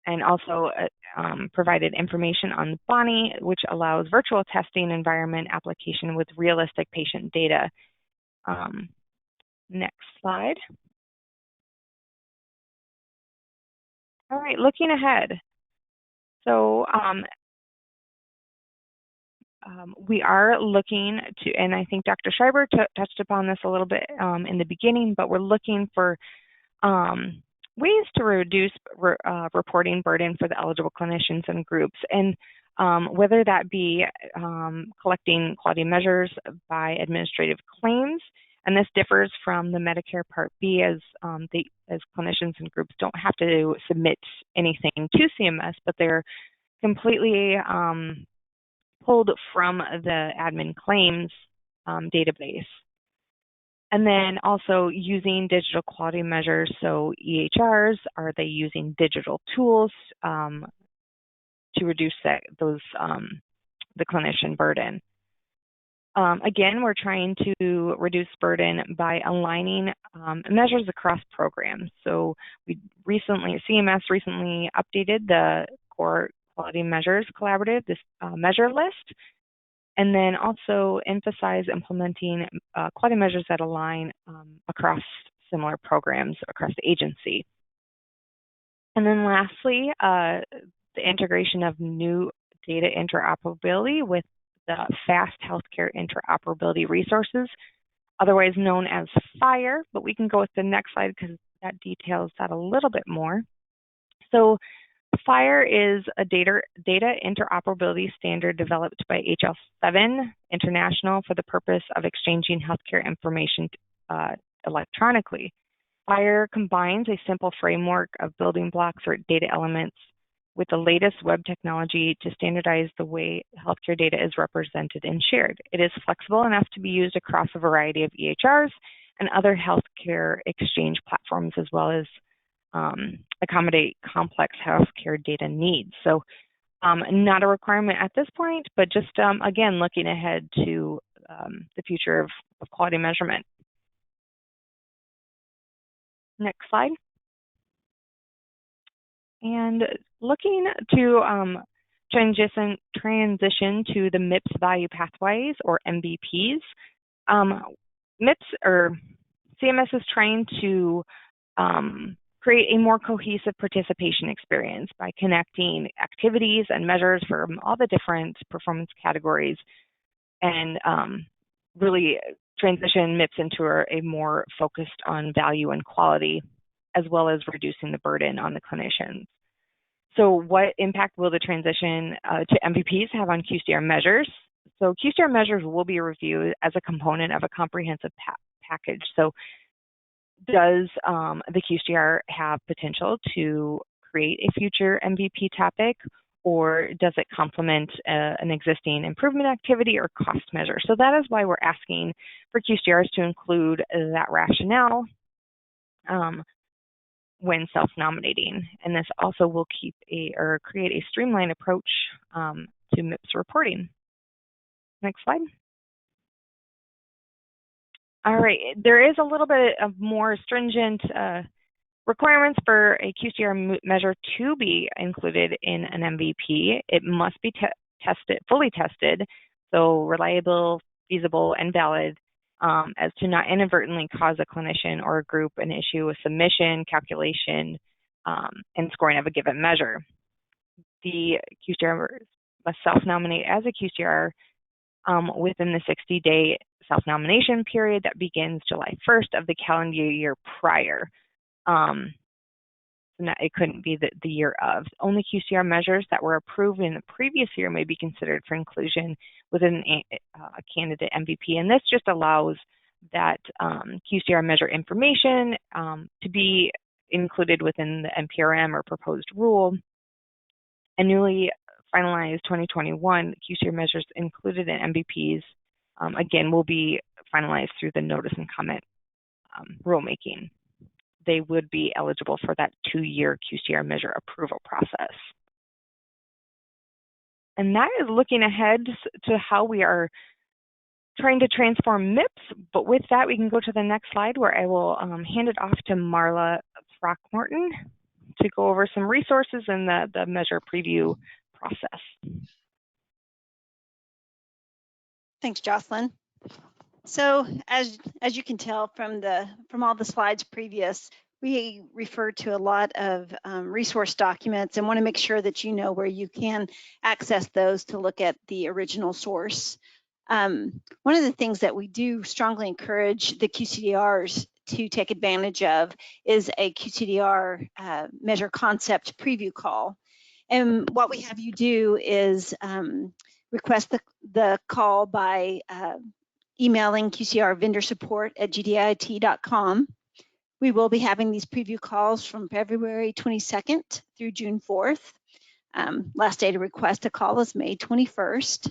And also provided information on Bonnie, which allows virtual testing environment application with realistic patient data. Next slide. All right, looking ahead. So we are looking to, and I think Dr. Schreiber touched upon this a little bit in the beginning, but we're looking for ways to reduce reporting burden for the eligible clinicians and groups, and whether that be collecting quality measures by administrative claims. And this differs from the Medicare Part B, as clinicians and groups don't have to submit anything to CMS, but they're completely pulled from the admin claims database. And then also using digital quality measures, so EHRs, are they using digital tools to reduce the clinician burden? Again, we're trying to reduce burden by aligning measures across programs. So CMS recently updated the core Quality Measures Collaborative, this measure list, and then also emphasize implementing quality measures that align across similar programs across the agency. And then lastly, the integration of new data interoperability with the FAST Healthcare Interoperability Resources, otherwise known as FHIR, but we can go with the next slide because that details that a little bit more. So FHIR is a data interoperability standard developed by HL7 International for the purpose of exchanging healthcare information electronically. FHIR combines a simple framework of building blocks or data elements with the latest web technology to standardize the way healthcare data is represented and shared. It is flexible enough to be used across a variety of EHRs and other healthcare exchange platforms, as well as accommodate complex healthcare data needs. So not a requirement at this point, but just, again, looking ahead to the future of quality measurement. Next slide. And looking to transition to the MIPS value pathways, or MVPs. MIPS, or CMS, is trying to create a more cohesive participation experience by connecting activities and measures from all the different performance categories, and really transition MIPS into a more focused on value and quality, as well as reducing the burden on the clinicians. So what impact will the transition to MVPs have on QCDR measures? So QCDR measures will be reviewed as a component of a comprehensive package. So does the QCDR have potential to create a future MVP topic, or does it complement an existing improvement activity or cost measure? So that is why we're asking for QCDRs to include that rationale when self-nominating. And this also will create a streamlined approach to MIPS reporting. Next slide. All right, there is a little bit of more stringent requirements for a QCDR measure to be included in an MVP. It must be fully tested, so reliable, feasible, and valid, as to not inadvertently cause a clinician or a group an issue with submission, calculation, and scoring of a given measure. The QCDR must self-nominate as a QCDR within the 60-day self-nomination period that begins July 1st of the calendar year prior. It couldn't be the year of. Only QCDR measures that were approved in the previous year may be considered for inclusion within a candidate MVP, and this just allows that QCDR measure information to be included within the NPRM or proposed rule. And newly finalized 2021 QCDR measures included in MVPs, again, will be finalized through the notice and comment rulemaking. They would be eligible for that 2-year QCDR measure approval process. And that is looking ahead to how we are trying to transform MIPS. But with that, we can go to the next slide, where I will hand it off to Marla Throckmorton to go over some resources in the measure preview process. Thanks, Jocelyn. So as you can tell from all the slides previous, we refer to a lot of resource documents and want to make sure that you know where you can access those to look at the original source. One of the things that we do strongly encourage the QCDRs to take advantage of is a QCDR measure concept preview call. And what we have you do is request the call by emailing QCDR vendor support at gdit.com. We will be having these preview calls from February 22nd through June 4th. Last day to request a call is May 21st.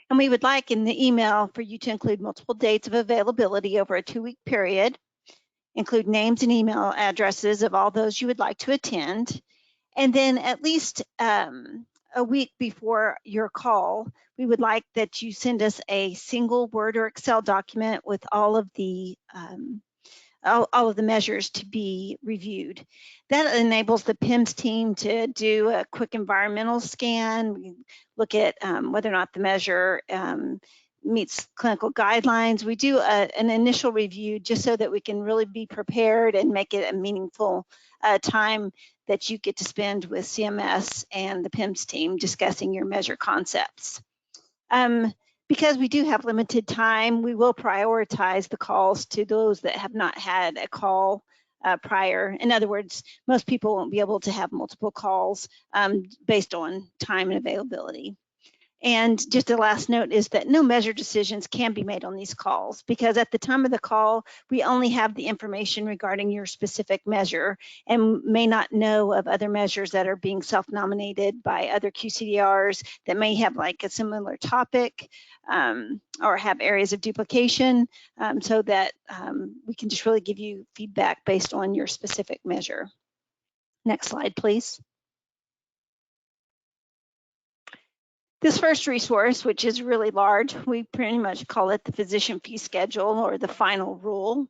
And we would like in the email for you to include multiple dates of availability over a 2-week period, include names and email addresses of all those you would like to attend, and then at least a week before your call, we would like that you send us a single Word or Excel document with all of the all of the measures to be reviewed. That enables the PIMS team to do a quick environmental scan. We look at whether or not the measure meets clinical guidelines. We do an initial review just so that we can really be prepared and make it a meaningful time that you get to spend with CMS and the PIMS team discussing your measure concepts. Because we do have limited time, we will prioritize the calls to those that have not had a call prior. In other words, most people won't be able to have multiple calls based on time and availability. And just a last note is that no measure decisions can be made on these calls, because at the time of the call, we only have the information regarding your specific measure and may not know of other measures that are being self-nominated by other QCDRs that may have like a similar topic or have areas of duplication, so that we can just really give you feedback based on your specific measure. Next slide, please. This first resource, which is really large, we pretty much call it the physician fee schedule or the final rule.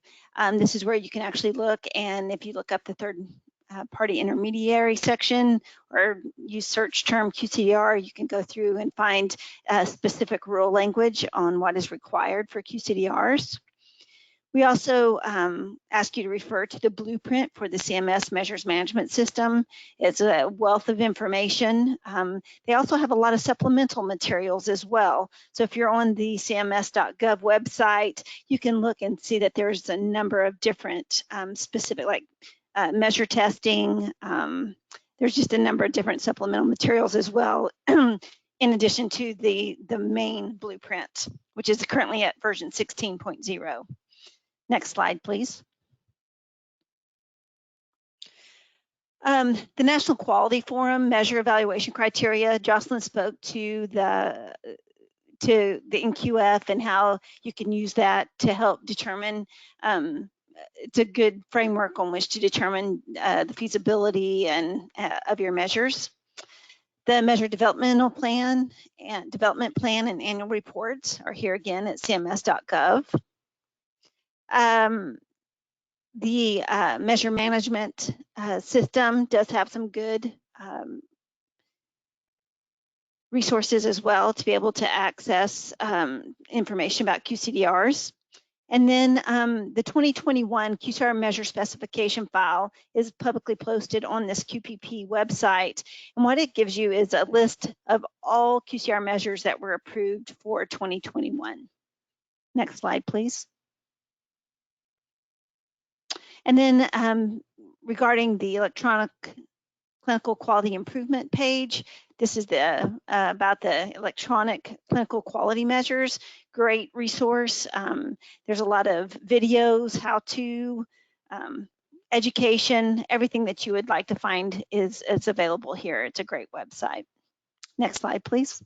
This is where you can actually look, and if you look up the third party intermediary section or use search term QCDR, you can go through and find specific rule language on what is required for QCDRs. We also ask you to refer to the blueprint for the CMS Measures Management System. It's a wealth of information. They also have a lot of supplemental materials as well. So if you're on the cms.gov website, you can look and see that there's a number of different specific, like measure testing. There's just a number of different supplemental materials as well, in addition to the main blueprint, which is currently at version 16.0. Next slide, please. The National Quality Forum measure evaluation criteria. Jocelyn spoke to the NQF and how you can use that to help determine. It's a good framework on which to determine the feasibility and of your measures. The measure development plan and annual reports are here again at cms.gov. The measure management system does have some good resources as well to be able to access information about QCDRs. And then the 2021 QCDR measure specification file is publicly posted on this QPP website. And what it gives you is a list of all QCDR measures that were approved for 2021. Next slide, please. And then regarding the electronic clinical quality improvement page, this is the about the electronic clinical quality measures. Great resource. There's a lot of videos, how to, education, everything that you would like to find is available here. It's a great website. Next slide, please.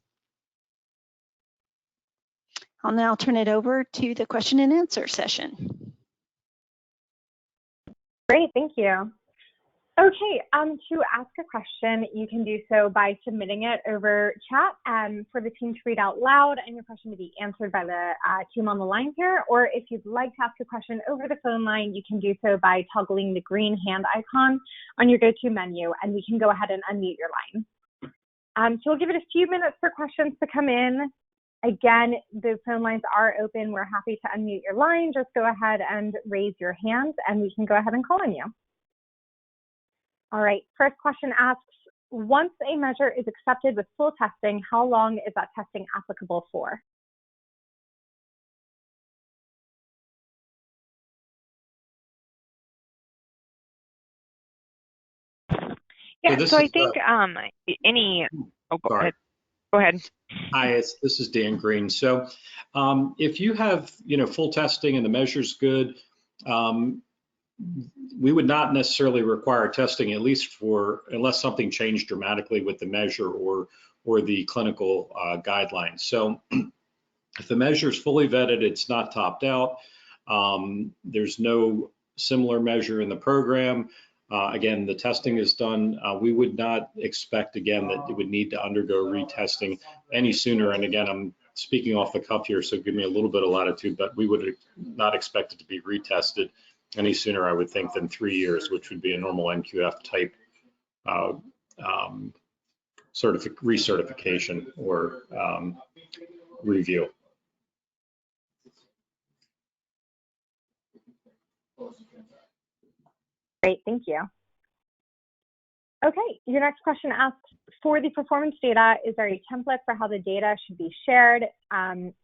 I'll now turn it over to the question and answer session. Great, thank you. Okay, to ask a question, you can do so by submitting it over chat for the team to read out loud and your question to be answered by the team on the line here. Or if you'd like to ask a question over the phone line, you can do so by toggling the green hand icon on your go-to menu, and we can go ahead and unmute your line. So we'll give it a few minutes for questions to come in. Again, the phone lines are open. We're happy to unmute your line. Just go ahead and raise your hand and we can go ahead and call on you. All right, first question asks, once a measure is accepted with full testing, how long is that testing applicable for? Yeah, so I think any, oh, go ahead. Go ahead. Hi, this is Dan Green. So if you have, full testing and the measure's good, we would not necessarily require testing, at least unless something changed dramatically with the measure or the clinical guidelines. So if the measure is fully vetted, it's not topped out, there's no similar measure in the program. Again, the testing is done. We would not expect, again, that it would need to undergo retesting any sooner. And again, I'm speaking off the cuff here, so give me a little bit of latitude, but we would not expect it to be retested any sooner, I would think, than 3 years, which would be a normal NQF type recertification or review. Great, thank you. Okay, your next question asks, for the performance data, is there a template for how the data should be shared,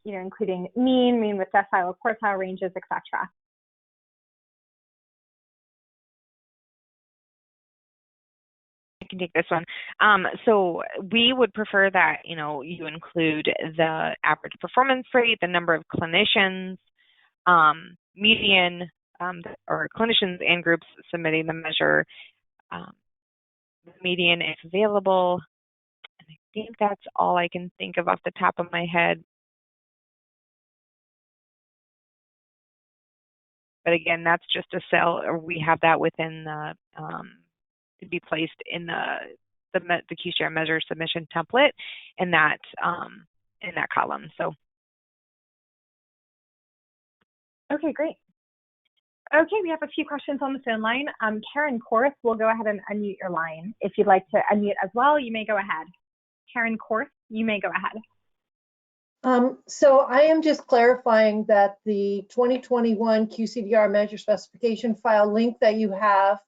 including mean with decile, quartile ranges, et cetera? I can take this one. So we would prefer that, you include the average performance rate, the number of clinicians, median, or clinicians and groups submitting the measure, the median if available. And I think that's all I can think of off the top of my head. But again, that's just a cell, or we have that within the, to be placed in the QCDR measure submission template in that column. So. Okay, great. Okay, we have a few questions on the phone line. Karen Korth, we'll go ahead and unmute your line. If you'd like to unmute as well, you may go ahead. Karen Korth, you may go ahead. So I am just clarifying that the 2021 QCDR measure specification file link that you have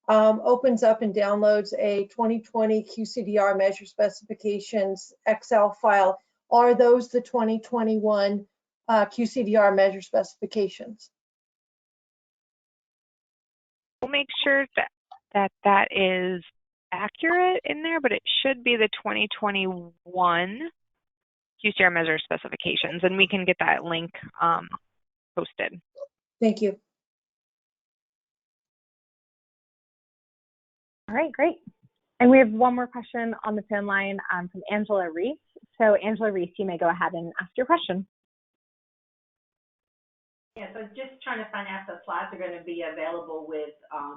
opens up and downloads a 2020 QCDR measure specifications Excel file. Are those the 2021 QCDR measure specifications? We'll make sure that is accurate in there, but it should be the 2021 QCDR measure specifications, and we can get that link posted. Thank you. All right, great. And we have one more question on the phone line from Angela Reese. So Angela Reese, you may go ahead and ask your question. Yeah, so just trying to find out if the slides are going to be available with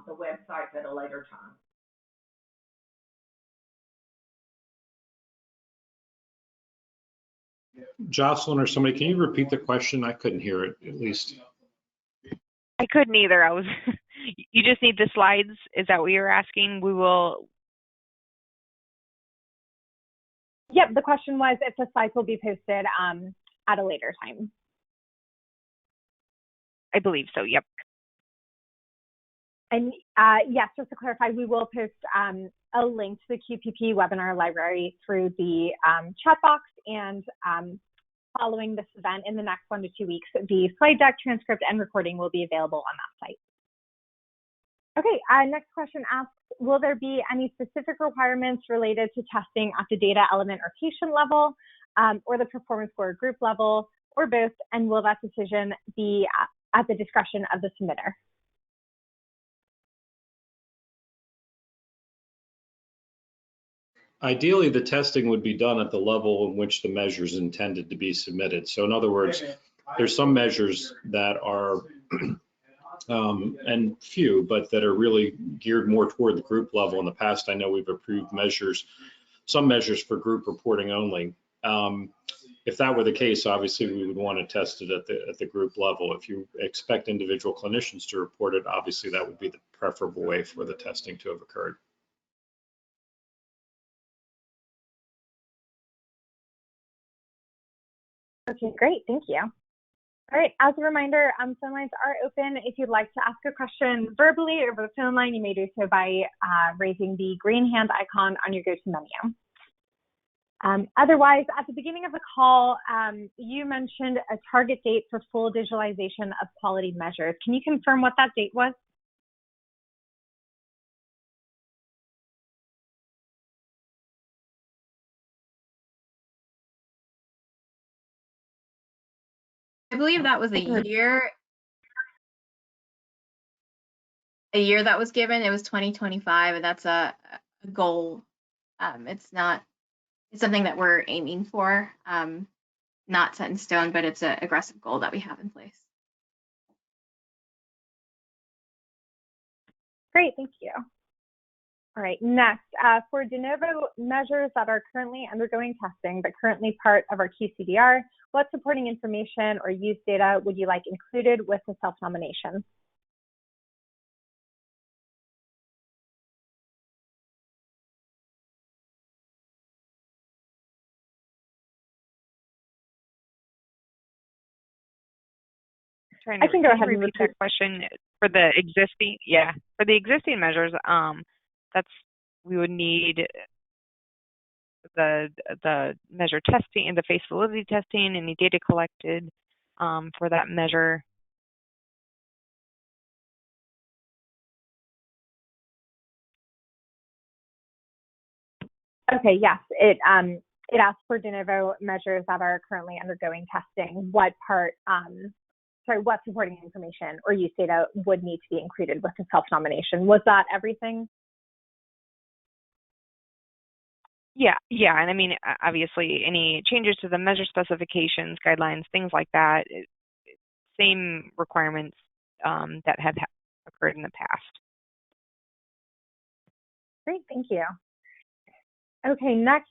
the website at a later time. Jocelyn or somebody, can you repeat the question? I couldn't hear it, at least. I couldn't either. You just need the slides. Is that what you're asking? We will. Yep, the question was if the slides will be posted at a later time. I believe so, yep. And yes, just to clarify, we will post a link to the QPP webinar library through the chat box, and following this event in the next 1 to 2 weeks, the slide deck, transcript, and recording will be available on that site. Okay, next question asks, will there be any specific requirements related to testing at the data element or patient level, or the performance score group level, or both, and will that decision be at the discretion of the submitter? Ideally, the testing would be done at the level in which the measure is intended to be submitted. So in other words, there's some measures that are, and few, but that are really geared more toward the group level. In the past, I know we've approved measures, some measures for group reporting only. If that were the case, obviously we would want to test it at the group level. If you expect individual clinicians to report it, obviously that would be the preferable way for the testing to have occurred. Okay, great, thank you. All right, as a reminder, phone lines are open. If you'd like to ask a question verbally over the phone line, you may do so by raising the green hand icon on your GoToMenu. Otherwise, at the beginning of the call, you mentioned a target date for full digitalization of quality measures. Can you confirm what that date was? I believe that was a year that was given. It was 2025, and that's a goal. It's something that we're aiming for, not set in stone, but it's an aggressive goal that we have in place. Great, thank you. All right, next, for de novo measures that are currently undergoing testing, but currently part of our QCDR, what supporting information or use data would you like included with the self-nomination? Trying I to can go can you ahead and repeat repeat. that question for the existing. Yeah, for the existing measures. That's we would need the measure testing and the face validity testing, any data collected for that measure. Okay, yes, it asks for de novo measures that are currently undergoing testing. What part, what supporting information or use data would need to be included with the self-nomination? Was that everything? Yeah, and I mean, obviously, any changes to the measure specifications, guidelines, things like that, same requirements that have occurred in the past. Great, thank you. Okay, next,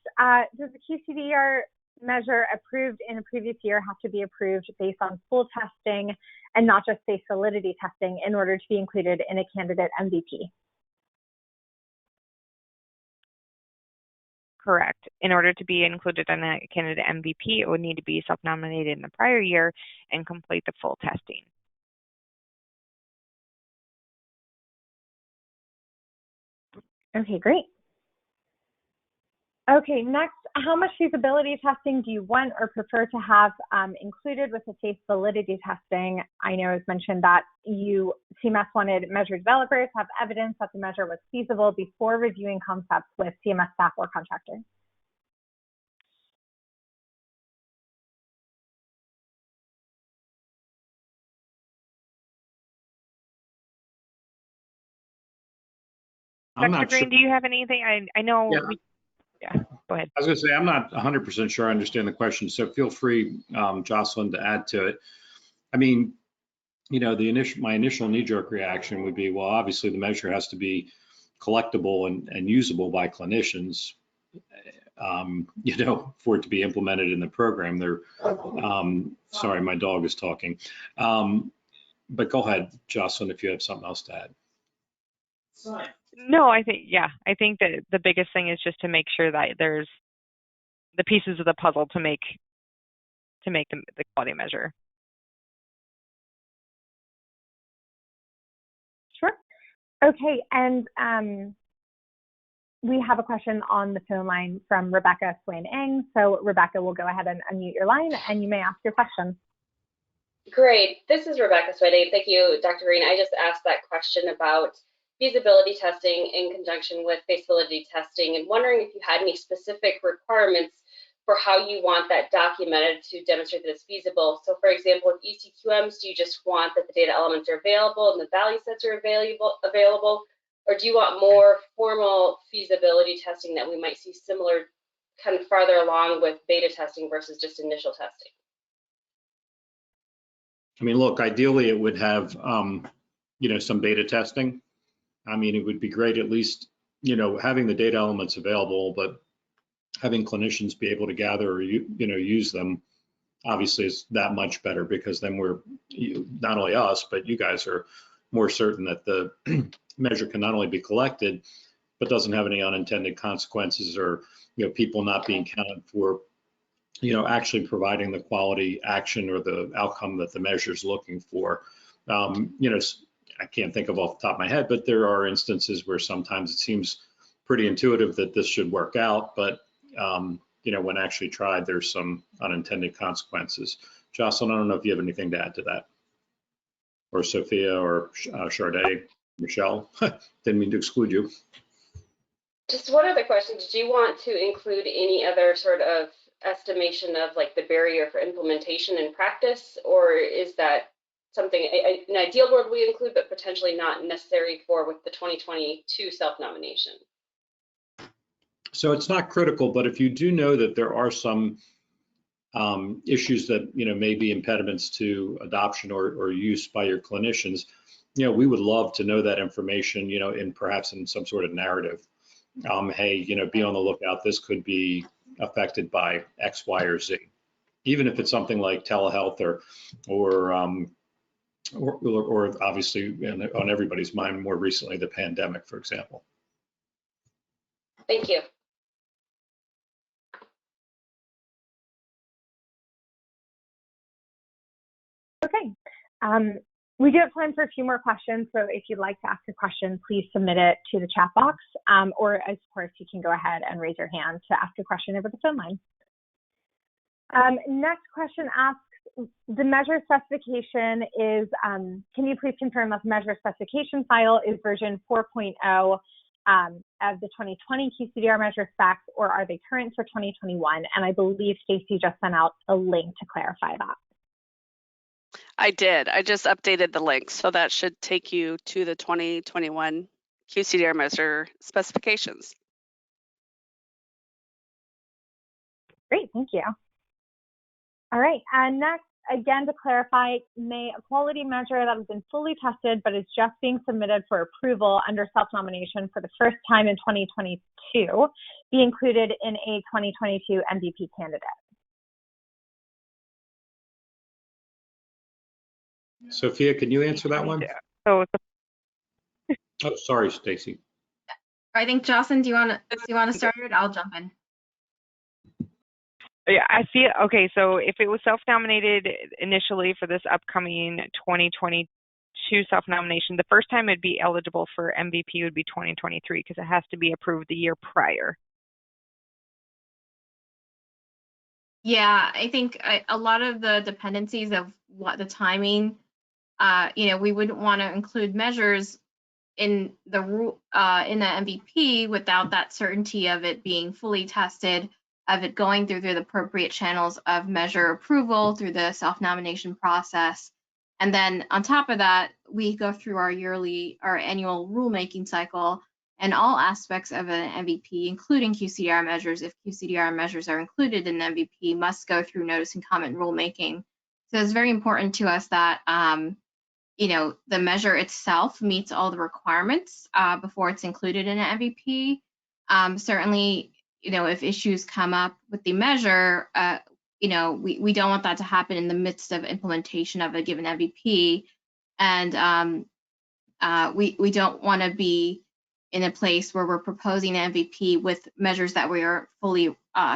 does the QCDR measure approved in a previous year have to be approved based on full testing and not just face validity testing in order to be included in a candidate MVP? Correct. In order to be included in a candidate MVP, it would need to be self-nominated in the prior year and complete the full testing. Okay, great. Okay, next, how much feasibility testing do you want or prefer to have included with the face validity testing? I know it's mentioned that CMS wanted measure developers to have evidence that the measure was feasible before reviewing concepts with CMS staff or contractors. I'm Dr. not Green, sure. do you have anything? I know. Yeah. Yeah, go ahead. I was going to say, I'm not 100% sure I understand the question, so feel free, Jocelyn, to add to it. I mean, you know, my initial knee-jerk reaction would be, well, obviously the measure has to be collectible and usable by clinicians, you know, for it to be implemented in the program. Sorry, my dog is talking. But go ahead, Jocelyn, if you have something else to add. No, I think that the biggest thing is just to make sure that there's the pieces of the puzzle to make the quality measure. Sure. Okay, and we have a question on the phone line from Rebecca Swain-Eng. So Rebecca, will go ahead and unmute your line and you may ask your question. Great. This is Rebecca Swain-Eng. Thank you, Dr. Green. I just asked that question about feasibility testing in conjunction with face validity testing and wondering if you had any specific requirements for how you want that documented to demonstrate that it's feasible. So for example, with ECQMs, do you just want that the data elements are available and the value sets are available? Or do you want more formal feasibility testing that we might see similar kind of farther along with beta testing versus just initial testing? I mean, look, ideally it would have, you know, some beta testing. I mean, it would be great at least, you know, having the data elements available, but having clinicians be able to gather or, you know, use them obviously is that much better, because then we're, not only us, but you guys are more certain that the measure can not only be collected, but doesn't have any unintended consequences or, you know, people not being counted for, you know, actually providing the quality action or the outcome that the measure is looking for. You know, I can't think of off the top of my head, but there are instances where sometimes it seems pretty intuitive that this should work out, but you know, when actually tried, there's some unintended consequences. Jocelyn, I don't know if you have anything to add to that, or Sophia, or Sharday, Michelle. Didn't mean to exclude you. Just one other question. Did you want to include any other sort of estimation of like the barrier for implementation in practice, or is that something an ideal world we include, but potentially not necessary for with the 2022 self-nomination? So it's not critical, but if you do know that there are some issues that, you know, may be impediments to adoption or use by your clinicians, you know, we would love to know that information, you know, perhaps in some sort of narrative. Hey, you know, be on the lookout. This could be affected by X, Y, or Z. Even if it's something like telehealth or obviously on everybody's mind more recently, the pandemic, for example. Thank you. Okay. We do have time for a few more questions, so if you'd like to ask a question, please submit it to the chat box, or of course, you can go ahead and raise your hand to ask a question over the phone line. Next question asks, the measure specification is, can you please confirm that the measure specification file is version 4.0 of the 2020 QCDR measure specs, or are they current for 2021? And I believe Stacy just sent out a link to clarify that. I did. I just updated the link, so that should take you to the 2021 QCDR measure specifications. Great, thank you. All right, and next, again, to clarify, may a quality measure that has been fully tested but is just being submitted for approval under self-nomination for the first time in 2022 be included in a 2022 MVP candidate? Sophia, can you answer that one? So Oh, sorry, Stacy. I think Jocelyn, do you want to start it? I'll jump in. yeah, I see it. Okay, so if it was self-nominated initially for this upcoming 2022 self-nomination, the first time it'd be eligible for MVP would be 2023 because it has to be approved the year prior. Yeah, I think a lot of the dependencies of what the timing, we wouldn't want to include measures in the MVP without that certainty of it being fully tested, of it going through the appropriate channels of measure approval through the self-nomination process. And then on top of that, we go through our annual rulemaking cycle, and all aspects of an MVP, including QCDR measures, if QCDR measures are included in the MVP, must go through notice and comment rulemaking. So it's very important to us that the measure itself meets all the requirements before it's included in an MVP. Certainly, if issues come up with the measure, we don't want that to happen in the midst of implementation of a given MVP. And we don't want to be in a place where we're proposing an MVP with measures that we are fully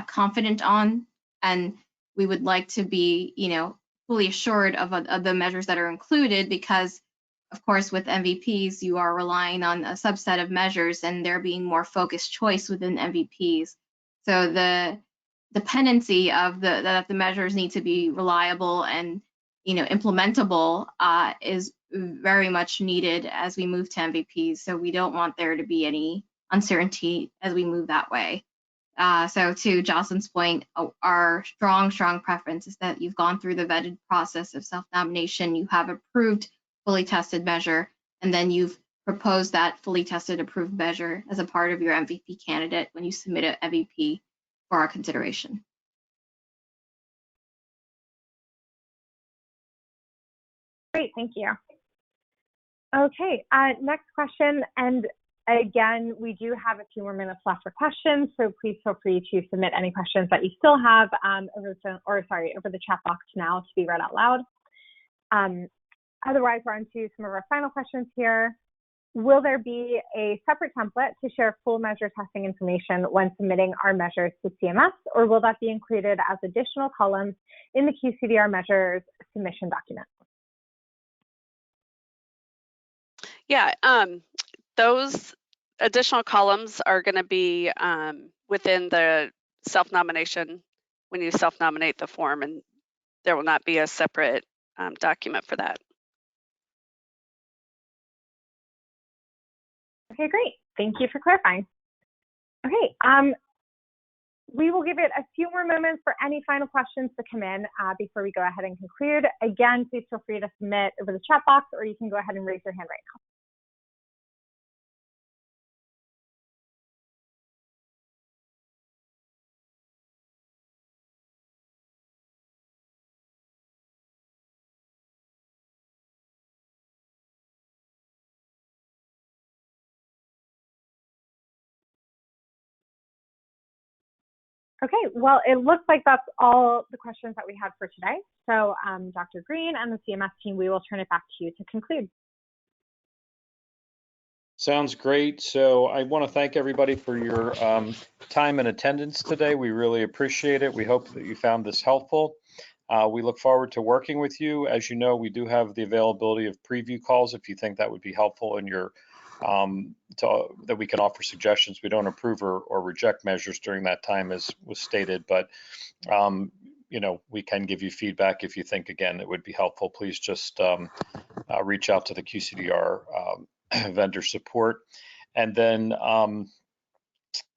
confident on. And we would like to be, fully assured of the measures that are included, because of course with MVPs you are relying on a subset of measures and there being more focused choice within MVPs. So the dependency of that the measures need to be reliable and implementable is very much needed as we move to MVPs. So we don't want there to be any uncertainty as we move that way. So to Jocelyn's point, our strong preference is that you've gone through the vetted process of self-nomination, you have approved fully tested measure, and then you've proposed that fully tested approved measure as a part of your MVP candidate when you submit an MVP for our consideration. Great, thank you. Okay, next question, and again, we do have a few more minutes left for questions, so please feel free to submit any questions that you still have over the chat box now to be read out loud. Otherwise, we're on to some of our final questions here. Will there be a separate template to share full measure testing information when submitting our measures to CMS, or will that be included as additional columns in the QCDR measures submission document? Yeah, those additional columns are going to be within the self-nomination when you self-nominate the form, and there will not be a separate document for that. Okay, great. Thank you for clarifying. Okay, we will give it a few more moments for any final questions to come in before we go ahead and conclude. Again, please feel free to submit over the chat box, or you can go ahead and raise your hand right now. Okay, well, it looks like that's all the questions that we had for today. So Dr. Green and the CMS team, we will turn it back to you to conclude. Sounds great. So I want to thank everybody for your time and attendance today. We really appreciate it. We hope that you found this helpful. We look forward to working with you. As you know, we do have the availability of preview calls if you think that would be helpful in your that we can offer suggestions. We don't approve or reject measures during that time, as was stated, but you know, we can give you feedback if you think, again, it would be helpful. Please just reach out to the QCDR vendor support. And then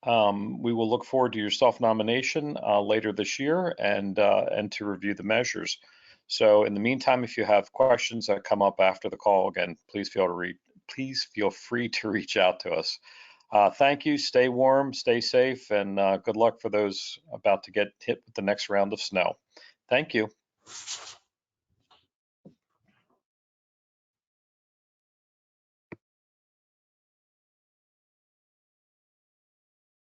we will look forward to your self-nomination later this year and to review the measures. So in the meantime, if you have questions that come up after the call, again, please feel free to reach out to us. Thank you. Stay warm, stay safe, and good luck for those about to get hit with the next round of snow. Thank you.